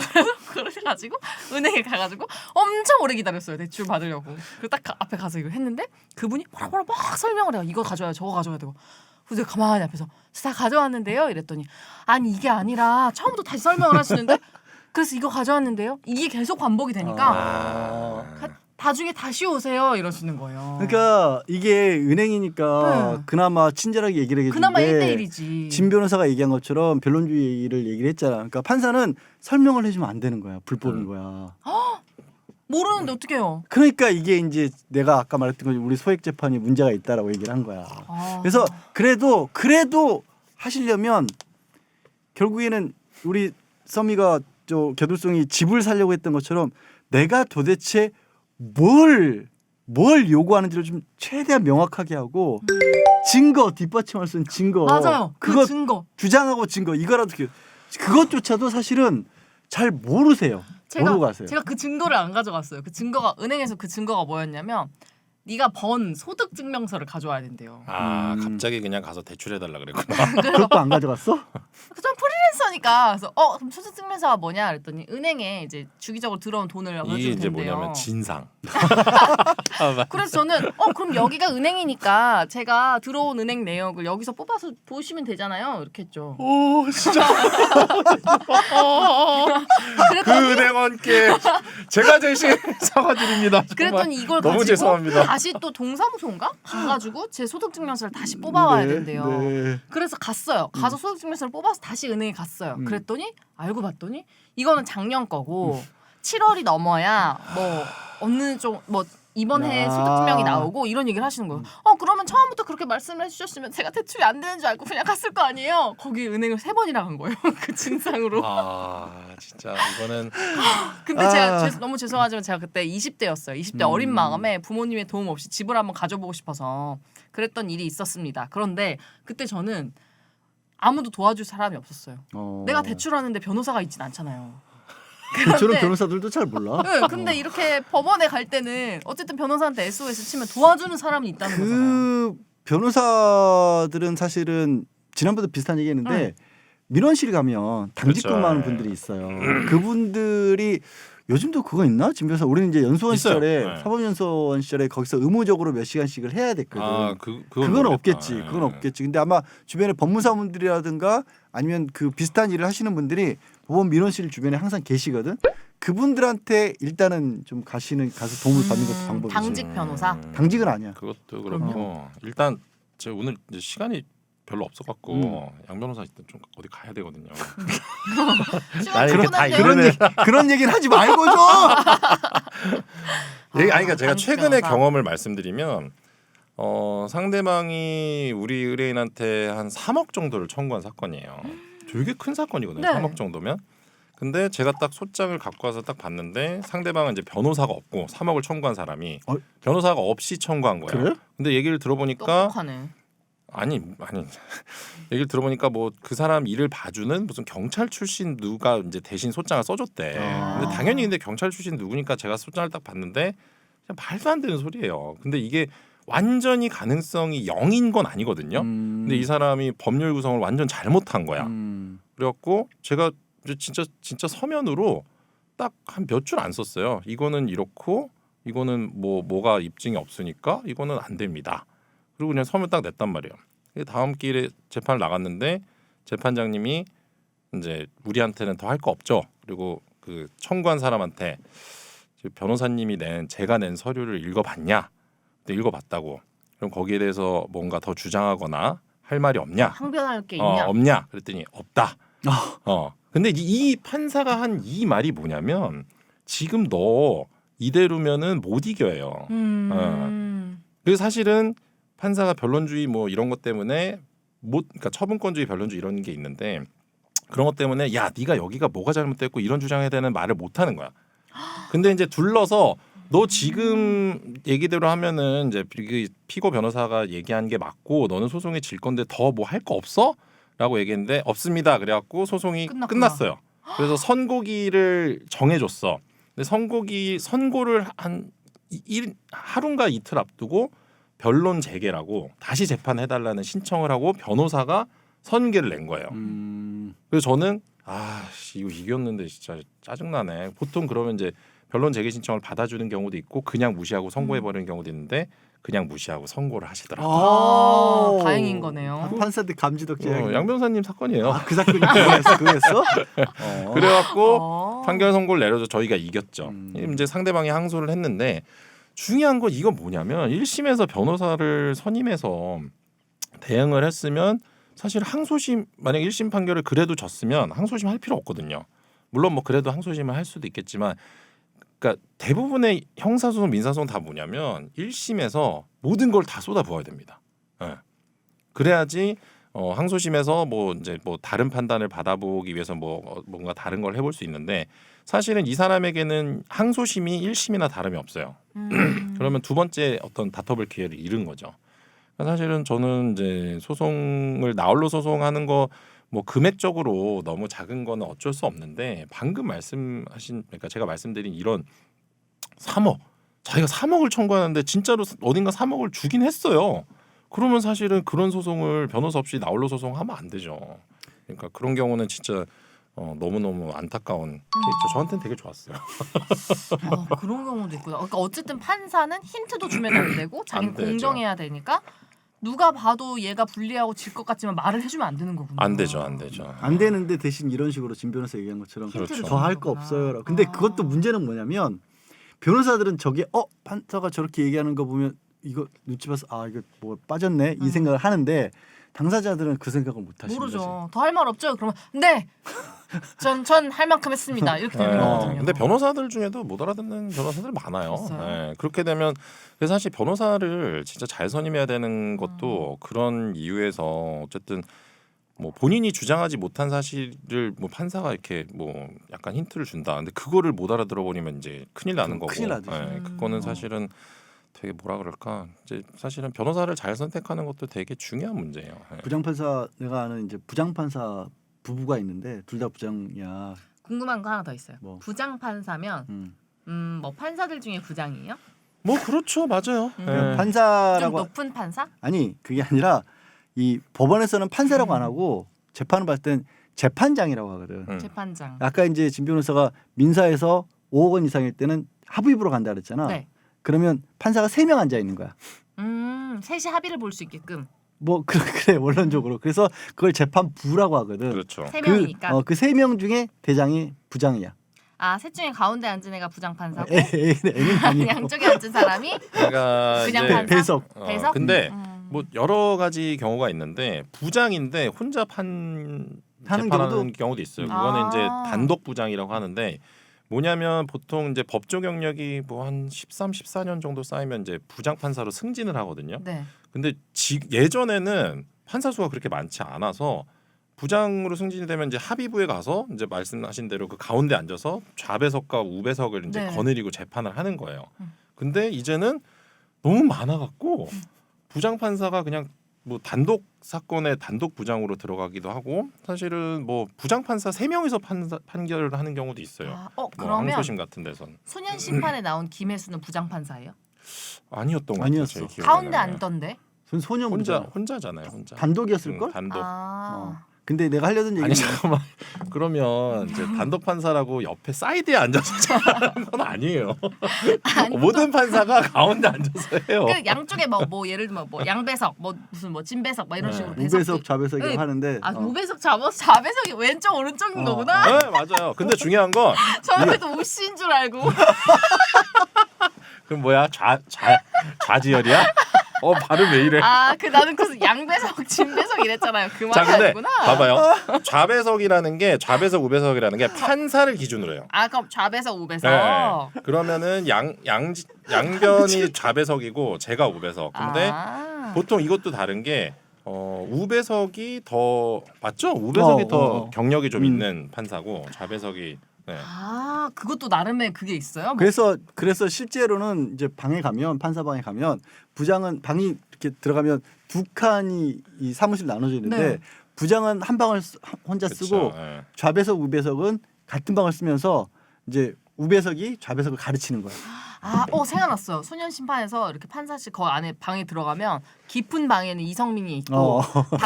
그래가지고 은행에 가가지고 엄청 오래 기다렸어요. 대출 받으려고. 그리고 딱 앞에 가서 이거 했는데 그분이 뭐라 막 설명을 해요. 이거 가져와요. 저거 가져와야 되고. 그래서 제가 가만히 앞에서 다 가져왔는데요 이랬더니 아니 이게 아니라 처음부터 다시 설명을 하시는데 그래서 이거 가져왔는데요 이게 계속 반복이 되니까 나중에 다시 오세요 이러시는 거예요. 그러니까 이게 은행이니까 네. 그나마 친절하게 얘기를 해주는데 그나마 1대1이지. 진 변호사가 얘기한 것처럼 변론주의를 얘기를 했잖아. 그러니까 판사는 설명을 해주면 안 되는 거야. 불법인 거야. 모르는데 어떡해요. 그러니까 이게 이제 내가 아까 말했던 거 우리 소액 재판이 문제가 있다라고 얘기를 한 거야. 그래서 그래도 하시려면 결국에는 우리 써미가 저 개돌송이 집을 사려고 했던 것처럼 내가 도대체 뭘 요구하는지를 좀 최대한 명확하게 하고 증거 뒷받침할 수 있는 증거 맞아요. 그거 증거. 주장하고 증거 이거라도 그것조차도 사실은 잘 모르세요. 모르고 가세요. 제가 그 증거를 안 가져갔어요. 그 증거가 은행에서 그 증거가 뭐였냐면 네가 번 소득 증명서를 가져와야 된대요. 갑자기 그냥 가서 대출해달라 그랬구나. 그것도 안 가져갔어? 좀 프리랜서니까 그래서 그럼 소득 증명서가 뭐냐 그랬더니 은행에 이제 주기적으로 들어온 돈을 이게 넣어주면 이제 된대요. 뭐냐면 진상. 그래서 저는 그럼 여기가 은행이니까 제가 들어온 은행 내역을 여기서 뽑아서 보시면 되잖아요. 이렇게 했죠. 오 진짜. 그 은행원께 제가 대신 사과드립니다. 정말. 그랬더니 이걸 너무 가지고 죄송합니다. 다시 또 동사무소인가 가가지고 제 소득증명서를 다시 뽑아와야 된대요. 네. 그래서 갔어요. 가서 소득증명서를 뽑아서 다시 은행에 갔어요. 그랬더니 알고 봤더니 이거는 작년 거고 7월이 넘어야 뭐 어느 좀 뭐 이번 해 소득증명이 나오고 이런 얘기를 하시는 거예요. 그러면 처음부터 그렇게 말씀을 해주셨으면 제가 대출이 안 되는 줄 알고 그냥 갔을 거 아니에요. 거기 은행을 3번이나 간 거예요. 그 진상으로. 진짜 이거는. 근데 제가 너무 죄송하지만 제가 그때 20대였어요. 20대 어린 마음에 부모님의 도움 없이 집을 한번 가져보고 싶어서 그랬던 일이 있었습니다. 그런데 그때 저는 아무도 도와줄 사람이 없었어요. 내가 대출하는데 변호사가 있진 않잖아요. 저런 변호사들도 잘 몰라. 네, 근데 이렇게 법원에 갈 때는 어쨌든 변호사한테 SOS 치면 도와주는 사람이 있다는 거잖아요. 그 변호사들은 사실은 지난번에도 비슷한 얘기했는데 민원실 가면 당직근무하는 분들이 있어요. 그분들이 요즘도 그거 있나? 지금 변호사 우리는 이제 연수원 있어요. 시절에 네. 사법연수원 시절에 거기서 의무적으로 몇 시간씩을 해야 됐거든. 그건 모르겠다. 없겠지. 그건 없겠지. 근데 아마 주변에 법무사분들이라든가 아니면 그 비슷한 일을 하시는 분들이 법원 민원실 주변에 항상 계시거든. 그분들한테 일단은 좀 가서 도움을 받는 것도 방법이지. 당직 변호사. 당직은 아니야. 그것도 그렇고 일단 제가 오늘 이제 시간이 별로 없어갖고 양 변호사 일단 좀 어디 가야 되거든요. 시간 이렇게 다 충분한데요? 그런 얘기는 하지 말고 좀. 그러니까 제가 당직 최근의 변호사. 경험을 말씀드리면 상대방이 우리 의뢰인한테 한 3억 정도를 청구한 사건이에요. 되게 큰 사건이거든요. 네. 3억 정도면. 근데 제가 딱 소장을 갖고 와서 딱 봤는데 상대방은 이제 변호사가 없고 3억을 청구한 사람이 변호사가 없이 청구한 거예요. 그래? 근데 얘기를 들어보니까 똑똑하네. 아니 얘기를 들어보니까 뭐 그 사람 일을 봐주는 무슨 경찰 출신 누가 이제 대신 소장을 써줬대. 근데 당연히 근데 경찰 출신 누구니까 제가 소장을 딱 봤는데 그냥 말도 안 되는 소리예요. 근데 이게 완전히 가능성이 0인 건 아니거든요. 근데 이 사람이 법률 구성을 완전 잘못한 거야. 그래갖고 제가 진짜 서면으로 딱 한 몇 줄 안 썼어요. 이거는 이렇고 이거는 뭐가 입증이 없으니까 이거는 안 됩니다. 그리고 그냥 서면 딱 냈단 말이에요. 다음 기일에 재판을 나갔는데 재판장님이 이제 우리한테는 더 할 거 없죠. 그리고 그 청구한 사람한테 변호사님이 제가 낸 서류를 읽어봤냐? 근데 읽어봤다고. 그럼 거기에 대해서 뭔가 더 주장하거나 할 말이 없냐? 항변할 게 있냐? 없냐? 그랬더니 없다. 근데 이 판사가 한 이 말이 뭐냐면 지금 너 이대로면은 못 이겨요. 그래서 사실은 판사가 변론주의 뭐 이런 것 때문에 그러니까 처분권주의, 변론주의 이런 게 있는데 그런 것 때문에 야 네가 여기가 뭐가 잘못됐고 이런 주장해야 되는 말을 못 하는 거야. 근데 이제 둘러서 너 지금 얘기대로 하면은 이제 피고 변호사가 얘기한 게 맞고 너는 소송에 질 건데 더 뭐 할 거 없어? 라고 얘기했는데 없습니다. 그래갖고 소송이 끝났어요. 그래서 선고기를 정해줬어. 근데 선고를 한 하루인가 이틀 앞두고 변론 재개라고 다시 재판해달라는 신청을 하고 변호사가 선계를 낸 거예요. 그래서 저는 이거 이겼는데 진짜 짜증나네. 보통 그러면 이제 변론 재개 신청을 받아주는 경우도 있고 그냥 무시하고 선고해버리는 경우도 있는데 그냥 무시하고 선고를 하시더라고요. 다행인 거네요. 판사들 감지덕지. 양 변호사님 사건이에요. 그 사건이 그거였어? 그래갖고 판결 선고를 내려서 저희가 이겼죠. 이제 상대방이 항소를 했는데 중요한 건 이건 뭐냐면 1심에서 변호사를 선임해서 대응을 했으면 사실 항소심 만약 1심 판결을 그래도 졌으면 항소심 할 필요 없거든요. 물론 뭐 그래도 항소심을 할 수도 있겠지만 그러니까 대부분의 형사소송, 민사소송 다 뭐냐면 1심에서 모든 걸 다 쏟아부어야 됩니다. 그래야지 항소심에서 뭐 이제 뭐 다른 판단을 받아보기 위해서 뭔가 다른 걸 해볼 수 있는데 사실은 이 사람에게는 항소심이 1심이나 다름이 없어요. 그러면 두 번째 어떤 다퉈볼 기회를 잃은 거죠. 사실은 저는 이제 소송을 나홀로 소송하는 거 뭐 금액적으로 너무 작은 거는 어쩔 수 없는데 방금 말씀하신 그러니까 제가 말씀드린 이런 3억 자기가 3억을 청구하는데 진짜로 어딘가 3억을 주긴 했어요. 그러면 사실은 그런 소송을 변호사 없이 나홀로 소송하면 안 되죠. 그러니까 그런 경우는 진짜 너무너무 안타까운 케이스. 저한테는 되게 좋았어요. 그런 경우도 있구나. 그러니까 어쨌든 판사는 힌트도 주면 안 되고 자기는 공정해야 되니까 누가 봐도 얘가 불리하고 질 것 같지만 말을 해주면 안 되는 거구나. 안 되죠. 안 되는데 대신 이런 식으로 진 변호사 얘기한 것처럼 그렇죠. 더 할 거 없어요. 근데 그것도 문제는 뭐냐면 변호사들은 저게 판사가 저렇게 얘기하는 거 보면 이거 눈치 봐서 이거 뭐 빠졌네 이 생각을 하는데 당사자들은 그 생각을 못 하시는 거지. 모르죠. 더 할 말 없죠. 그러면 네. 전 할 만큼 했습니다. 이렇게 되는 거거든요. 근데 변호사들 중에도 못 알아듣는 변호사들 많아요. 그렇게 되면 그래서 사실 변호사를 진짜 잘 선임해야 되는 것도 그런 이유에서 어쨌든 뭐 본인이 주장하지 못한 사실을 뭐 판사가 이렇게 뭐 약간 힌트를 준다. 근데 그거를 못 알아들어 버리면 이제 큰일 나는 거고. 큰일 나죠. 그거는 사실은 되게 뭐라 그럴까 이제 사실은 변호사를 잘 선택하는 것도 되게 중요한 문제예요. 부장판사 내가 아는 이제 부장판사 부부가 있는데 둘 다 부장이야. 궁금한 거 하나 더 있어요. 뭐. 부장 판사면 뭐 판사들 중에 부장이에요? 뭐 그렇죠, 맞아요. 좀 판사라고 높은 판사? 아니 그게 아니라 이 법원에서는 판사라고 안 하고 재판을 봤을 땐 재판장이라고 하거든. 재판장. 아까 이제 진 변호사가 민사에서 5억 원 이상일 때는 합의부로 간다 그랬잖아. 네. 그러면 판사가 3명 앉아 있는 거야. 셋이 합의를 볼 수 있게끔. 뭐 그래 원론적으로. 그래서 그걸 재판부라고 하거든. 그렇죠. 3명이니까. 그 3명 중에 대장이 부장이야. 셋 중에 가운데 앉은 애가 부장 판사고 애는 아니고. 양쪽에 앉은 사람이 그러니까 그냥 이제 판사? 배석. 배석? 근데 뭐 여러 가지 경우가 있는데 부장인데 혼자 재판하는 경우도 있어요. 그거는 이제 단독 부장이라고 하는데 뭐냐면 보통 이제 법조 경력이 뭐 한 13, 14년 정도 쌓이면 이제 부장 판사로 승진을 하거든요. 네. 근데 예전에는 판사 수가 그렇게 많지 않아서 부장으로 승진이 되면 이제 합의부에 가서 이제 말씀하신 대로 그 가운데 앉아서 좌배석과 우배석을 이제 네. 거느리고 재판을 하는 거예요. 근데 이제는 너무 많아갖고 부장 판사가 그냥 뭐 단독 사건의 단독 부장으로 들어가기도 하고 사실은 뭐 부장 판사 3명이서 판결을 하는 경우도 있어요. 뭐 그러면 항소심 같은 데선 소년 심판에 나온 김혜수는 부장 판사예요? 아니었던 것 아니었어. 같아요. 제 기억에는. 가운데 앉던데? 소년 혼자잖아요. 혼자. 단독이었을 걸? 단독. 근데 내가 하려던 얘기는 아니 잠깐만 그러면 이제 단독 판사라고 옆에 사이드에 앉아서 잘하는 건 아니에요. 아니, 모든 판사가 가운데 앉아서 해요. 그 양쪽에 뭐 예를 들면 뭐 양배석 뭐 무슨 뭐 진배석 막 이런 식으로 우배석 좌배석이라고 네. 하는데 아 우배석 좌배석이 왼쪽 오른쪽인 거구나. 네 맞아요. 근데 중요한 건 저는 또 우씨인 줄 알고. 그럼 뭐야 좌지열이야? 발음 왜 이래? 아 그 나는 그 양배석 진배석 이랬잖아요. 그 자 말이 근데 아니구나. 봐봐요. 좌배석이라는 게 좌배석 우배석이라는 게 판사를 기준으로 해요. 아 그럼 좌배석 우배석. 네. 그러면은 양변이 좌배석이고 제가 우배석. 근데 보통 이것도 다른 게 우배석이 더 맞죠? 우배석이 더 경력이 좀 있는 판사고 좌배석이 네. 아 그것도 나름의 그게 있어요? 뭐. 그래서 실제로는 이제 방에 가면 판사방에 가면 부장은 방이 이렇게 들어가면 두 칸이 이 사무실 나눠져 있는데 네. 부장은 한 방을 혼자 쓰고 네. 좌배석 우배석은 같은 방을 쓰면서 이제 우배석이 좌배석을 가르치는 거야. 생각났어요. 소년 심판에서 이렇게 판사실 그 안에 방에 들어가면 깊은 방에는 이성민이 있고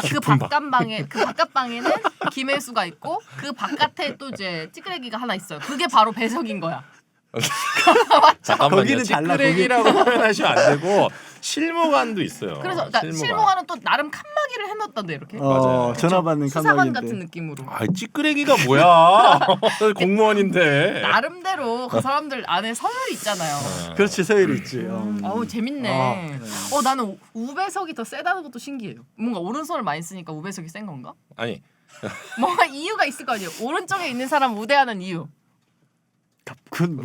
그 바깥 방에는 김혜수가 있고 그 바깥에 또 이제 찌끄레기가 하나 있어요. 그게 바로 배석인 거야. 잠깐만요. 거기는 달라, 찌끄레기라고 표현하시면 안 되고 실무관도 있어요. 그래서 그러니까 실무관은 또 나름 칸막이를 해놨던데 이렇게. 맞아요. 전화 받는 수사관 칸막이인데. 같은 느낌으로. 아 찌끄레기가 뭐야? 공무원인데. 나름대로 그 사람들 안에 서열이 있잖아요. 그렇지 서열이 있지. 어우 재밌네. 나는 우배석이 더 세다는 것도 신기해요. 뭔가 오른손을 많이 쓰니까 우배석이 센 건가? 아니 뭔가 이유가 있을 거 아니에요. 오른쪽에 있는 사람 우대하는 이유.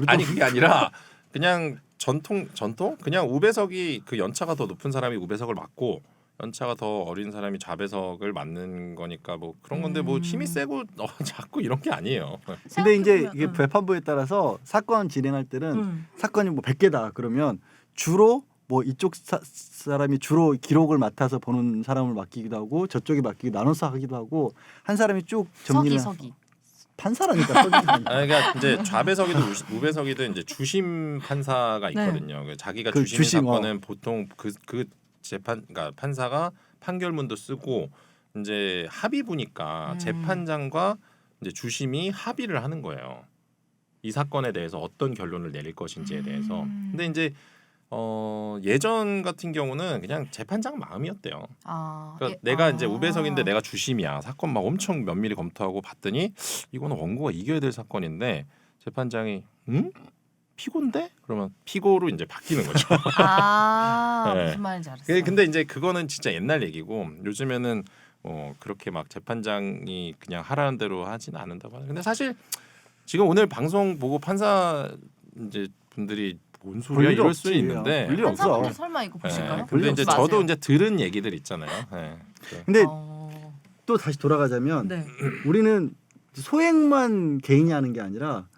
아니 그게 아니라 그냥 전통 그냥 우배석이 그 연차가 더 높은 사람이 우배석을 맡고 연차가 더 어린 사람이 좌배석을 맡는 거니까 뭐 그런 건데 뭐 힘이 세고 작고 이런 게 아니에요. 근데 이제 이게 재판부에 따라서 사건 진행할 때는 사건이 뭐 100개다 그러면 주로 뭐 이쪽 사람이 주로 기록을 맡아서 보는 사람을 맡기기도 하고 저쪽이 맡기고 나눠서 하기도 하고 한 사람이 쭉 정리를 서기. 판사라니까. 그러니까 이제 좌배석이든 우배석이든 이제 주심 판사가 있거든요. 자기가 그 주심인 주심, 사건은 보통 그 재판 그러니까 판사가 판결문도 쓰고 이제 합의부니까 재판장과 이제 주심이 합의를 하는 거예요. 이 사건에 대해서 어떤 결론을 내릴 것인지에 대해서. 근데 이제 예전 같은 경우는 그냥 재판장 마음이었대요. 그러니까 내가 이제 우배석인데 내가 주심이야. 사건 막 엄청 면밀히 검토하고 봤더니 이거는 원고가 이겨야 될 사건인데 재판장이 피고인데? 그러면 피고로 이제 바뀌는 거죠. 네. 무슨 말인지 알았어. 근데 이제 그거는 진짜 옛날 얘기고 요즘에는 그렇게 막 재판장이 그냥 하라는 대로 하지는 않는다고 하는데 근데 사실 지금 오늘 방송 보고 판사 이제 분들이 뭔 소리야 이럴 수 있는데 볼 일 없어. 판사분들 설마 이거 보실까요? 근데 이제 마세요. 저도 이제 들은 얘기들 있잖아요. 네. 근데 또 다시 돌아가자면 네. 우리는 소행만 개인이 하는 게 아니라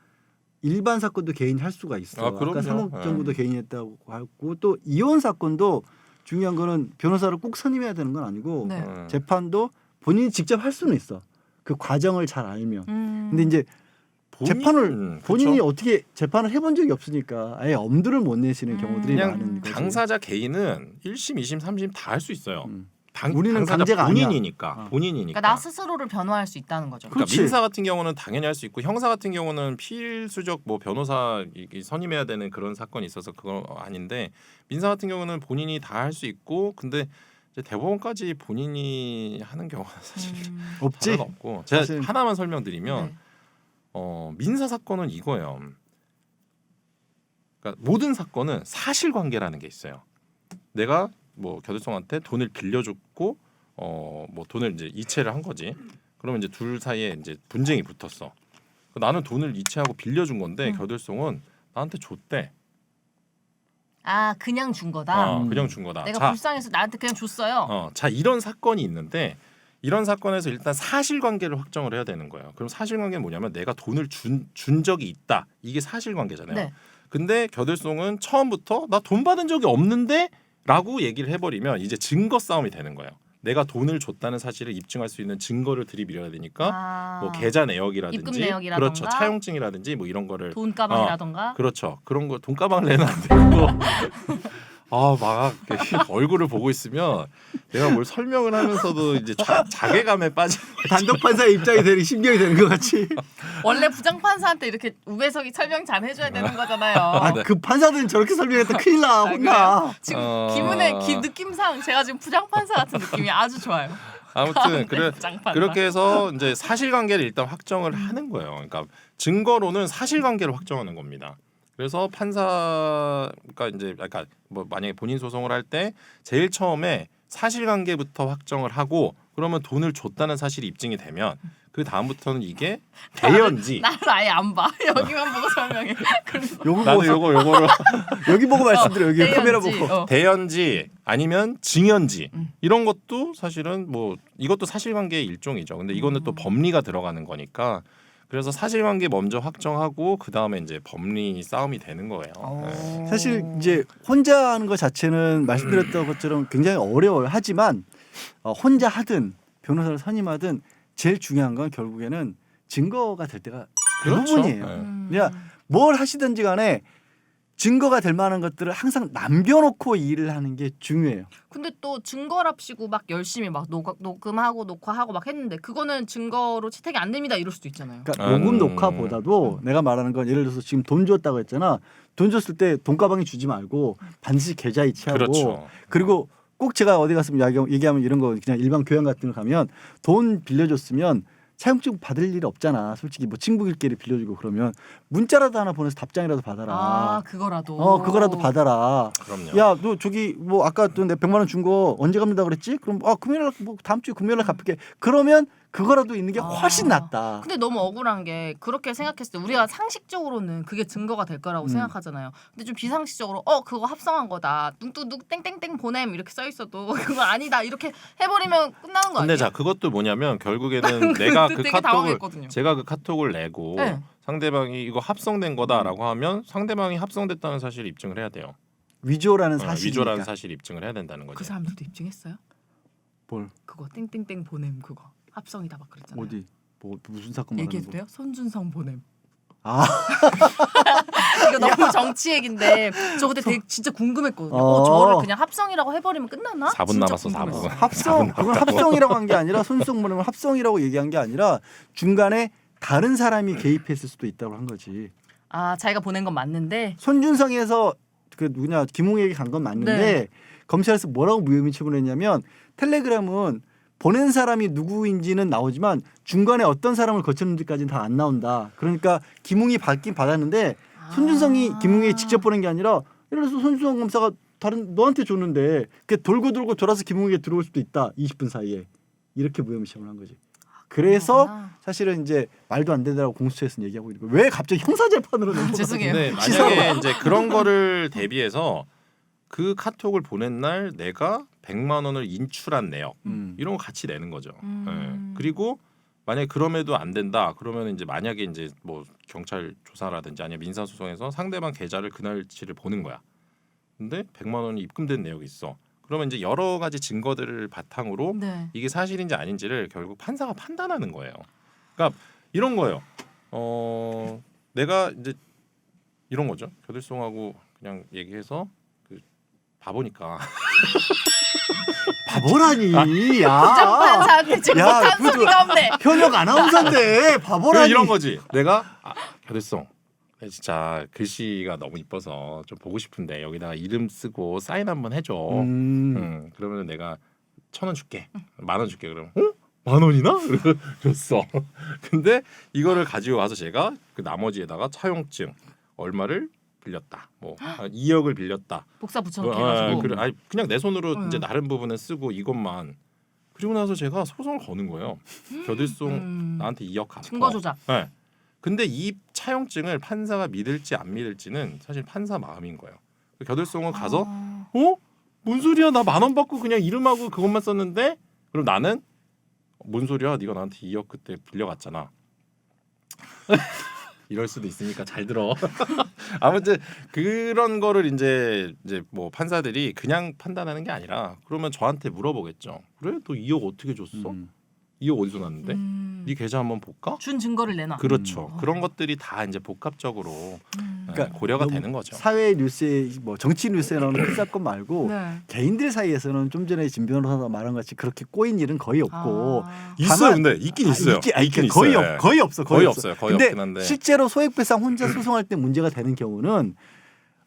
일반 사건도 개인이 할 수가 있어. 그럼요. 아까 상업정보도 개인이 했다고 하고 또 이혼 사건도 중요한 거는 변호사를 꼭 선임해야 되는 건 아니고 네. 재판도 본인이 직접 할 수는 있어. 그 과정을 잘 알면. 근데 이제 본인이 그쵸? 어떻게 재판을 해본 적이 없으니까 아예 엄두를 못 내시는 경우들이 그냥 많은 거지. 당사자 개인은 1심, 2심, 3심 다 할 수 있어요. 우리는 당사자 강제가 아니야. 본인이니까. 그러니까 나 스스로를 변호할 수 있다는 거죠. 그러니까 그렇지. 민사 같은 경우는 당연히 할 수 있고 형사 같은 경우는 필수적 뭐 변호사 선임해야 되는 그런 사건이 있어서 그거 아닌데 민사 같은 경우는 본인이 다 할 수 있고 근데 이제 대법원까지 본인이 하는 경우는 사실 없지. 잘 없고 제가 사실. 하나만 설명드리면 네. 민사 사건은 이거예요. 그러니까 모든 사건은 사실관계라는 게 있어요. 내가 뭐 겨들송한테 돈을 빌려줬고 뭐 돈을 이제 이체를 한 거지. 그러면 이제 둘 사이에 이제 분쟁이 붙었어. 나는 돈을 이체하고 빌려준 건데 겨들송은 나한테 줬대. 그냥 준 거다. 그냥 준 거다. 내가 자, 불쌍해서 나한테 그냥 줬어요. 자 이런 사건이 있는데 이런 사건에서 일단 사실관계를 확정을 해야 되는 거예요. 그럼 사실관계는 뭐냐면 내가 돈을 준 적이 있다. 이게 사실관계잖아요. 네. 근데 겨들송은 처음부터 나 돈 받은 적이 없는데 라고 얘기를 해버리면 이제 증거 싸움이 되는 거예요. 내가 돈을 줬다는 사실을 입증할 수 있는 증거를 들이밀어야 되니까 뭐 계좌 내역이라든지 입금 내역이라던가 그렇죠. 차용증이라든지 뭐 이런 거를 돈 가방이라던가 그렇죠. 그런 거 돈가방을 내는 안 되고 막 얼굴을 보고 있으면 내가 뭘 설명을 하면서도 이제 자괴감에 빠지. 단독 판사의 입장이 되는 심경이 되는 것 같이. 원래 부장판사한테 이렇게 우배석이 설명 잘 해줘야 되는 거잖아요. 그 판사들은 저렇게 설명했다 큰일 나 혼나. 지금 기분의 느낌상 제가 지금 부장판사 같은 느낌이 아주 좋아요. 아무튼 부장판사. 그렇게 해서 이제 사실관계를 일단 확정을 하는 거예요. 그러니까 증거로는 사실관계를 확정하는 겁니다. 그래서 판사가 이제 그러니까 뭐 만약에 본인 소송을 할 때 제일 처음에 사실관계부터 확정을 하고 그러면 돈을 줬다는 사실이 입증이 되면 그 다음부터는 이게 대연지. 나를 아예 안 봐. 여기만 보고 설명해. 나도 요거를 여기 보고 말씀드려. 여기 대연지. 카메라 보고. 대연지 아니면 증연지 이런 것도 사실은 뭐 이것도 사실관계의 일종이죠. 근데 이거는 또 법리가 들어가는 거니까 그래서 사실관계 먼저 확정하고 그 다음에 이제 법리 싸움이 되는 거예요. 네. 사실 이제 혼자 하는 것 자체는 말씀드렸던 것처럼 굉장히 어려워요. 하지만 혼자 하든 변호사를 선임하든 제일 중요한 건 결국에는 증거가 될 때가 대부분이에요. 네. 그냥 뭘 하시든지 간에 증거가 될 만한 것들을 항상 남겨놓고 일을 하는 게 중요해요. 근데 또 증거랍시고 막 열심히 막 녹음하고 녹화하고 막 했는데 그거는 증거로 채택이 안 됩니다 이럴 수도 있잖아요. 그러니까 녹음 녹화보다도 내가 말하는 건 예를 들어서 지금 돈 줬다고 했잖아. 돈 줬을 때 돈가방에 주지 말고 반드시 계좌 이체하고 그렇죠. 그리고 꼭 제가 어디 갔으면 얘기하면 이런 거 그냥 일반 교양 같은 거 가면 돈 빌려줬으면 차용증 받을 일 없잖아. 솔직히 뭐 친구들끼리 빌려주고 그러면 문자라도 하나 보내서 답장이라도 받아라. 아 그거라도. 그거라도 받아라. 그럼요. 야, 너 저기 뭐 아까 또 내 100만 원 준 거 언제 갚는다 그랬지? 그럼 금요일 날 뭐 다음 주에 금요일 날 갚을게. 그러면 그거라도 있는 게 훨씬 낫다. 근데 너무 억울한 게 그렇게 생각했을 때 우리가 상식적으로는 그게 증거가 될 거라고 생각하잖아요. 근데 좀 비상식적으로 그거 합성한 거다. 뚱뚱 땡땡땡 보냄 이렇게 써 있어도 그거 아니다 이렇게 해버리면 끝나는 거 아니에요? 근데 자 그것도 뭐냐면 결국에는 내가 그 되게 카톡을 당황했거든요. 제가 그 카톡을 내고 네. 상대방이 이거 합성된 거다라고 하면 상대방이 합성됐다는 사실을 입증을 해야 돼요. 위조라는 사실이니까. 위조라는 사실 입증을 해야 된다는 거죠. 그 사람들도 입증했어요? 뭘? 그거 땡땡땡 보냄 그거 합성이다 막 그랬잖아요. 어디? 뭐 무슨 사건 말하는 얘기해도 거? 돼요? 손준성 보냄. 아, 이거 너무 정치 얘긴데 저 그때 되게 진짜 궁금했거든요. 어. 저거를 그냥 합성이라고 해버리면 끝나나? 4분 진짜 남았어, 궁금했어요. 4분. 합성. 그건 합성이라고 한 게 아니라 손송 보내면 합성이라고 얘기한 게 아니라 중간에 다른 사람이 개입했을 수도 있다고 한 거지. 아 자기가 보낸 건 맞는데 손준성에서 그 누구냐 김웅에게 간 건 맞는데 네. 검찰에서 뭐라고 무혐의 처분했냐면 텔레그램은 보낸 사람이 누구인지는 나오지만 중간에 어떤 사람을 거쳤는지까지는 다 안 나온다. 그러니까 김웅이 받긴 받았는데 손준성이 김웅에게 직접 보낸 게 아니라 예를 들어서 손준성 검사가 다른 너한테 줬는데 그 돌고 돌아서 김웅에게 들어올 수도 있다. 20분 사이에 이렇게 무혐의 처분한 거지. 그래서 그렇구나. 사실은 이제 말도 안 되더라고 공수처에서는 얘기하고 있는 거예요. 왜 갑자기 형사재판으로 넘어가는 죄송해요. 근데 만약에 이제 그런 거를 대비해서 그 카톡을 보낸 날 내가 100만 원을 인출한 내역 이런 거 같이 내는 거죠. 네. 그리고 만약에 그럼에도 안 된다. 그러면 이제 만약에 이제 뭐 경찰 조사라든지 아니면 민사 소송에서 상대방 계좌를 그날치를 보는 거야. 근데 100만 원이 입금된 내역이 있어. 그러면 이제 여러 가지 증거들을 바탕으로 네. 이게 사실인지 아닌지를 결국 판사가 판단하는 거예요. 그러니까 이런 거예요. 내가 이제 이런 거죠. 겨들송하고 그냥 얘기해서 그 바보니까 바보라니. 야. 부장판사한테 지금 야, 못한 그거 소리가 없네. 현역 아나운서인데 바보라니. 이런 거지. 내가 겨들송 진짜 글씨가 너무 이뻐서 좀 보고 싶은데 여기다가 이름 쓰고 사인 한번 해줘. 그러면 내가 1,000원 줄게. 10,000원 줄게. 그러면 10,000원이나? 줬어. 근데 이거를 가지고 와서 제가 그 나머지에다가 차용증 얼마를 빌렸다. 뭐 2억을 빌렸다. 복사 붙여넣기해가지고. 그래, 그냥 내 손으로 이제 다른 부분은 쓰고 이것만. 그리고 나서 제가 소송을 거는 거예요. 겨들송 나한테 2억 갚아. 증거 조작. 네. 근데 이 차용증을 판사가 믿을지 안 믿을지는 사실 판사 마음인 거예요. 겨들송은 가서 뭔 소리야? 나 10,000원 받고 그냥 이름하고 그것만 썼는데 그럼 나는 뭔 소리야? 네가 나한테 2억 그때 빌려갔잖아. 이럴 수도 있으니까 잘 들어. 아무튼 그런 거를 이제 뭐 판사들이 그냥 판단하는 게 아니라 그러면 저한테 물어보겠죠. 그래? 너 2억 어떻게 줬어? 2억 어디서 났는데? 네 계좌 한번 볼까? 준 증거를 내놔. 그렇죠. 그런 것들이 다 이제 복합적으로 그러니까 고려가 너무 되는 거죠. 사회 뉴스에 뭐 정치 뉴스에 나오는 큰 사건 말고 네. 개인들 사이에서는 좀 전에 진 변호사가 말한 것 같이 그렇게 꼬인 일은 거의 없고 아. 있어요, 다만- 근데 있긴 있어요. 있긴 거의 있어요. 거의 없어. 거의 없어요. 거의 근데 없긴 한데. 실제로 소액배상 혼자 소송할 때 문제가 되는 경우는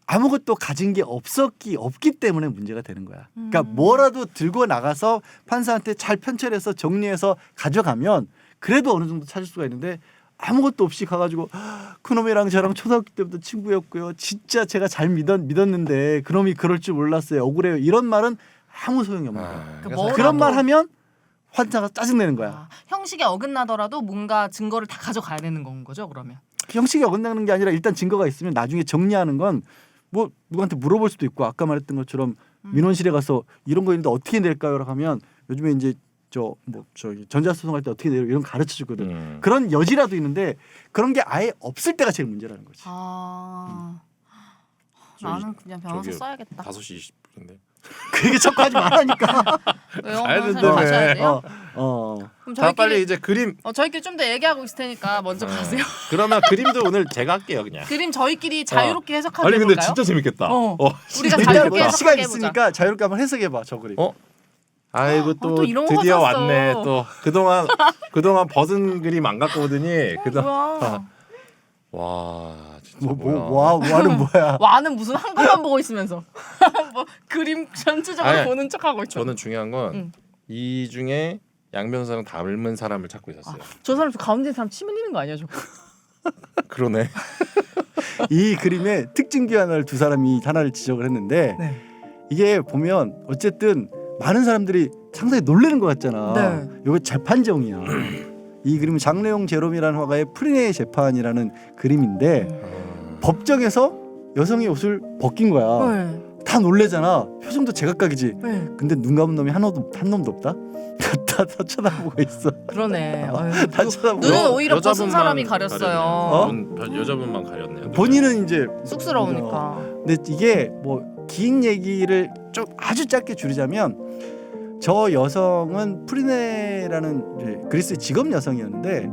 아무것도 가진 게 없기 때문에 문제가 되는 거야. 그러니까 뭐라도 들고 나가서 판사한테 잘 편철해서 정리해서 가져가면 그래도 어느 정도 찾을 수가 있는데 아무것도 없이 가가지고 그놈이랑 저랑 초등학교 때부터 친구였고요. 진짜 제가 잘 믿었는데 그놈이 그럴 줄 몰랐어요. 억울해요. 이런 말은 아무 소용이 없는 거야. 아, 그러니까 그런 뭐라도- 말 하면 환자가 짜증내는 거야. 아, 형식에 어긋나더라도 뭔가 증거를 다 가져가야 되는 건 거죠, 그러면. 형식이 어긋나는 게 아니라 일단 증거가 있으면 나중에 정리하는 건 뭐 누구한테 물어볼 수도 있고 아까 말했던 것처럼 민원실에 가서 이런 거 있는데 어떻게 낼까요라고 하면 요즘에 이제 저기 전자소송할 때 어떻게 내요 이런 거 가르쳐 주거든. 그런 여지라도 있는데 그런 게 아예 없을 때가 제일 문제라는 거지. 아. 저기- 나는 그냥 변호사 저기 써야겠다. 5시 20분인데. 그 얘기 자꾸 하지 말라니까. 왜요? 가야 변호사님 된다며. 가셔야 돼요? 그럼 자, 빨리 저희끼리 이제 그림. 저희끼리 좀 더 얘기하고 있을 테니까 먼저 가세요. 그러면 그림도 오늘 제가 할게요, 그냥. 그림 저희끼리 자유롭게 해석하게 아니 근데 해볼까요? 진짜 재밌겠다. 우리가 진짜 자유롭게 재밌겠다. 해석하게 시간 해보자. 있으니까 자유롭게 한번 해석해봐 저 그림. 아이고 또 또 이런 거 드디어 가져왔어. 왔네. 또 그동안 벗은 그림 안 갖고 오더니 뭐야? 와 진짜 뭐야. 와는 뭐야? 와는 무슨 한 것만 보고 있으면서 뭐 그림 전체적으로 아니, 보는 척하고 있죠. 저는 중요한 건 이 중에 양 변호사랑 닮은 사람을 찾고 있었어요. 저 사람 저 가운데 사람 침 흘리는 거 아니야 저거? 그러네. 이 그림의 특징 하나를 두 사람이 하나를 지적을 했는데 네. 이게 보면 어쨌든 많은 사람들이 상당히 놀라는 것 같잖아. 네. 이거 재판정이야. 이 그림은 장래용 제롬이라는 화가의 프리네의 재판이라는 그림인데 법정에서 여성의 옷을 벗긴 거야. 네. 다 놀래잖아. 표정도 제각각이지. 네. 근데 눈 감은 놈이 한 놈도 없다. 다 쳐다보고 있어. 그러네. 다 쳐다보고. 눈은 오히려 벗은 여자분만 사람이 가렸어요. 여자분만 가렸네요. 본인은 이제 쑥스러우니까. 근데 이게 뭐 긴 얘기를 좀 아주 짧게 줄이자면 저 여성은 프리네라는 이제 그리스의 직업 여성이었는데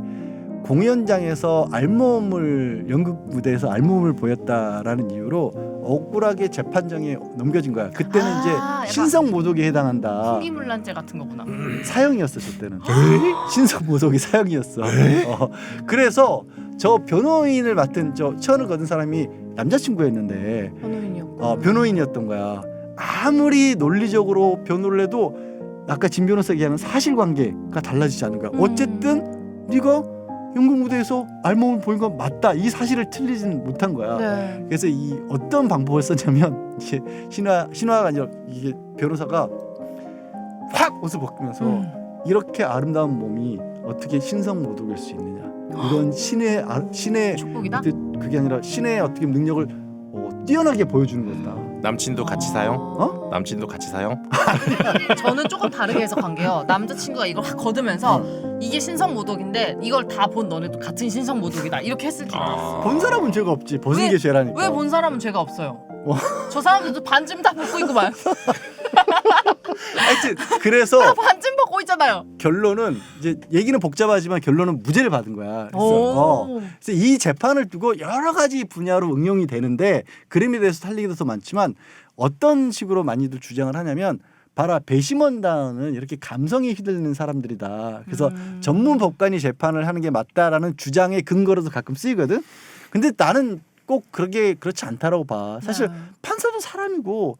공연장에서 알몸을 연극 무대에서 알몸을 보였다라는 이유로 억울하게 재판정에 넘겨진 거야. 그때는 약간 이제 신성 모독에 해당한다. 풍기물란죄 같은 거구나. 사형이었어 저 때는. 신성 모독이 사형이었어. 그래서 저 변호인을 맡은 저 처언을 거둔 사람이 남자친구였는데 변호인이었고. 변호인이었던 거야. 아무리 논리적으로 변호를 해도 아까 진 변호사 얘기하는 사실관계가 달라지지 않는 거야. 어쨌든 네가 연극 무대에서 알몸을 보인 건 맞다. 이 사실을 틀리지는 못한 거야. 네. 그래서 이 어떤 방법을 썼냐면 이게 신화가 아니라 이게 변호사가 확 옷을 벗기면서 이렇게 아름다운 몸이 어떻게 신성 모독일 수 있느냐. 이건 신의 축복이다. 그게 아니라 신의 어떻게 능력을 뛰어나게 보여주는 거다. 남친도 같이 사용? 남친도 같이 사용? 저는 조금 다르게 해석한 게요. 남자친구가 이걸 확 거두면서 이게 신성 모독인데 이걸 다 본 너네도 같은 신성 모독이다 이렇게 했을 줄 알았어. 본 사람은 죄가 없지. 벗은 왜- 게 죄라니까. 왜 본 사람은 죄가 없어요? 저 사람들도 반쯤 다 벗고 있구만. 하여튼 그래서 다 반쯤 벗고 있잖아요. 결론은 이제 얘기는 복잡하지만 결론은 무죄를 받은 거야. 그래서, 그래서 이 재판을 두고 여러 가지 분야로 응용이 되는데 그림에 대해서 할 얘기도 더 많지만 어떤 식으로 많이들 주장을 하냐면 봐라 배심원단은 이렇게 감성에 휘둘리는 사람들이다. 그래서 전문 법관이 재판을 하는 게 맞다라는 주장의 근거로도 가끔 쓰이거든. 근데 나는 꼭 그렇지 않다라고 봐. 사실 네. 판사도 사람이고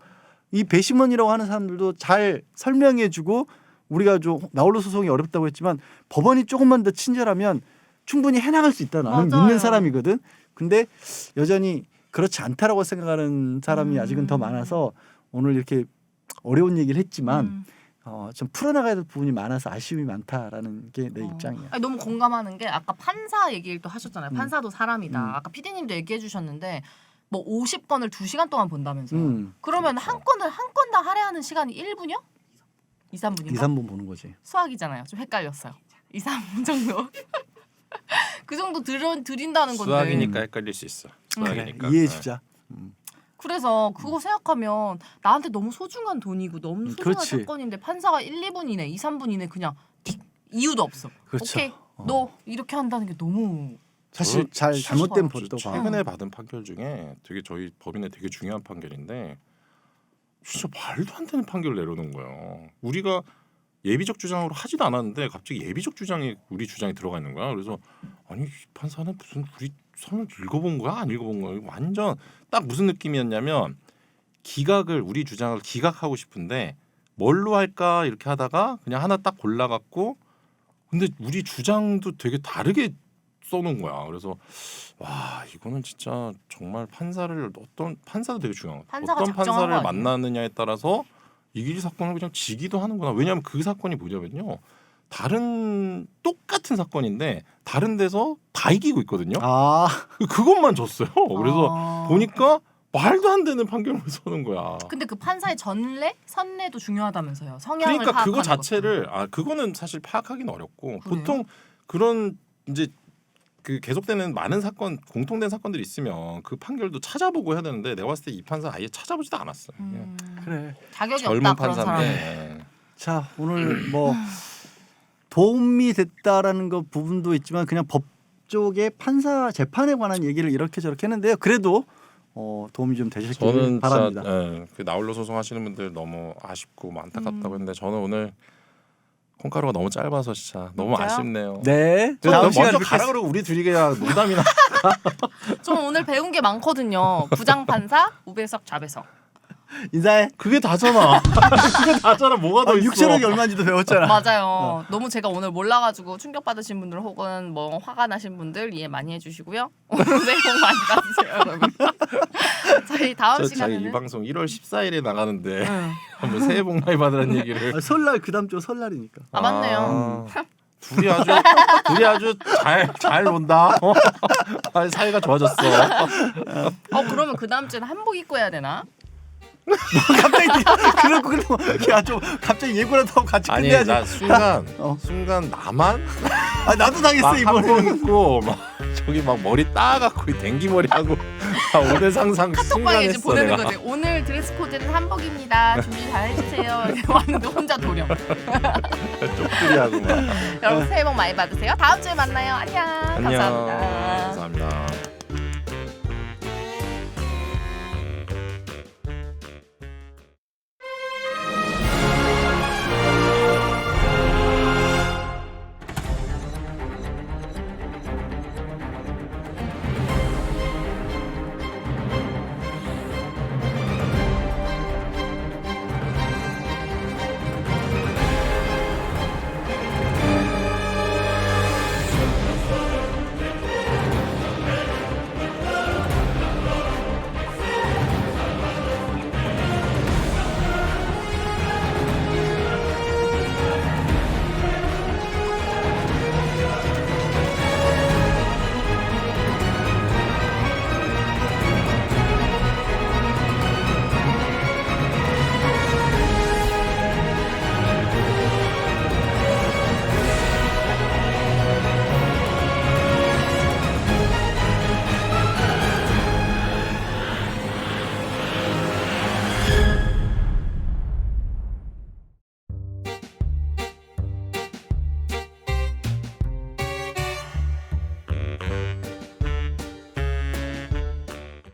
이 배심원이라고 하는 사람들도 잘 설명해주고 우리가 좀 나홀로 소송이 어렵다고 했지만 법원이 조금만 더 친절하면 충분히 해나갈 수 있다. 나는 맞아요. 믿는 사람이거든. 근데 여전히 그렇지 않다라고 생각하는 사람이 아직은 더 많아서 오늘 이렇게 어려운 얘기를 했지만 좀 풀어나가야 될 부분이 많아서 아쉬움이 많다라는 게 내 입장이야. 아니, 너무 공감하는 게 아까 판사 얘기를 또 하셨잖아요. 판사도 사람이다. 아까 PD님도 얘기해 주셨는데 뭐 50건을 2시간 동안 본다면서요. 그러면 한 건당 할애하는 시간이 1분이요? 2, 3분인가? 2, 3분 보는 거지. 수학이잖아요. 좀 헷갈렸어요. 2, 3분 정도. 그 정도 드린다는 건데. 수학이니까 헷갈릴 수 있어. 수학이니까. 이해해 주자. 그래서 그거 생각하면 나한테 너무 소중한 돈이고 너무 소중한 그렇지. 사건인데 판사가 1, 2분 이내, 2, 3분 이내 그냥 이유도 없어. 그렇죠. 오케이. 너 이렇게 한다는 게 너무 사실 잘못된 법도 봐. 최근에 받은 판결 중에 되게 저희 법인에 되게 중요한 판결인데 진짜 말도 안 되는 판결을 내려놓은 거예요. 우리가 예비적 주장으로 하지도 않았는데 갑자기 예비적 주장이 우리 주장이 들어가 있는 거야. 그래서 아니 이 판사는 무슨 우리 선을 읽어본 거야? 안 읽어본 거야? 완전 딱 무슨 느낌이었냐면 기각을 우리 주장을 기각하고 싶은데 뭘로 할까 이렇게 하다가 그냥 하나 딱 골라갖고 근데 우리 주장도 되게 다르게 써놓은 거야. 그래서 와 이거는 진짜 정말 판사를 어떤 판사도 되게 중요한 거야. 판사가 어떤 작정한 거 판사를 아니에요? 만나느냐에 따라서 이 사건을 그냥 지기도 하는구나. 왜냐하면 그 사건이 뭐냐면요. 다른 똑같은 사건인데 다른 데서 다 이기고 있거든요. 아, 그것만 졌어요. 그래서 아. 보니까 말도 안 되는 판결을 서는 거야. 근데 그 판사의 전례, 선례도 중요하다면서요. 성향을 그러니까 그거 파악하는 자체를 그거는 사실 파악하기는 어렵고 그래요? 보통 그런 이제 그 계속되는 많은 사건 공통된 사건들이 있으면 그 판결도 찾아보고 해야 되는데 내가 봤을 때 이 판사 아예 찾아보지도 않았어요. 그냥 그래. 자격이 젊은 없다 그런 사람. 판사인데 자, 오늘 뭐 도움이 됐다라는 거 부분도 있지만 그냥 법 쪽의 판사 재판에 관한 얘기를 이렇게 저렇게 했는데요. 그래도 도움이 좀 되셨길 저는 바랍니다. 진짜 그 나홀로 소송하시는 분들 너무 아쉽고 뭐 안타깝다고 했는데 저는 오늘 콩가루가 너무 짧아서 진짜 너무 진짜요? 아쉽네요. 네. 너 다음 먼저 시간에 가라 뵙겠습니다. 그러고 우리 둘이 그냥 농담이나 저 오늘 배운 게 많거든요. 부장 판사, 우배석, 좌배석. 인사해. 그게 다잖아. 그게 다잖아. 뭐가 더 있어? 6천억이 얼마인지도 배웠잖아. 맞아요. 너무 제가 오늘 몰라가지고 충격 받으신 분들 혹은 뭐 화가 나신 분들 이해 많이 해주시고요. 오늘 새해 복 많이 받으세요, 여러분. 저희 다음 자기 이 시간에는 방송 1월 14일에 나가는데 응. 한번 새해 복 많이 받으라는 얘기를. 설날 그다음 주 설날이니까. 아 맞네요. 둘이 아주 잘 논다. 사이가 좋아졌어. 그러면 그 다음 주에는 한복 입고 해야 되나? 갑자기 그러고 야좀 갑자기 예고라도 하고 같이 아니 끝내야지. 나 순간 나만 아 나도 당했어 막 이번에. 한복 입고 막 저기 막 머리 따갖고 댕기 머리 하고 오늘 상상 카톡방에 이제 순간했어 보내는 내가. 거지. 오늘 드레스 코드는 한복입니다. 준비 잘 해주세요. 이렇게 왔는데 혼자 도령. 쪽들이 하고 막. 여러분 새해 복 많이 받으세요. 다음 주에 만나요. 안녕. 안녕. 감사합니다. 감사합니다.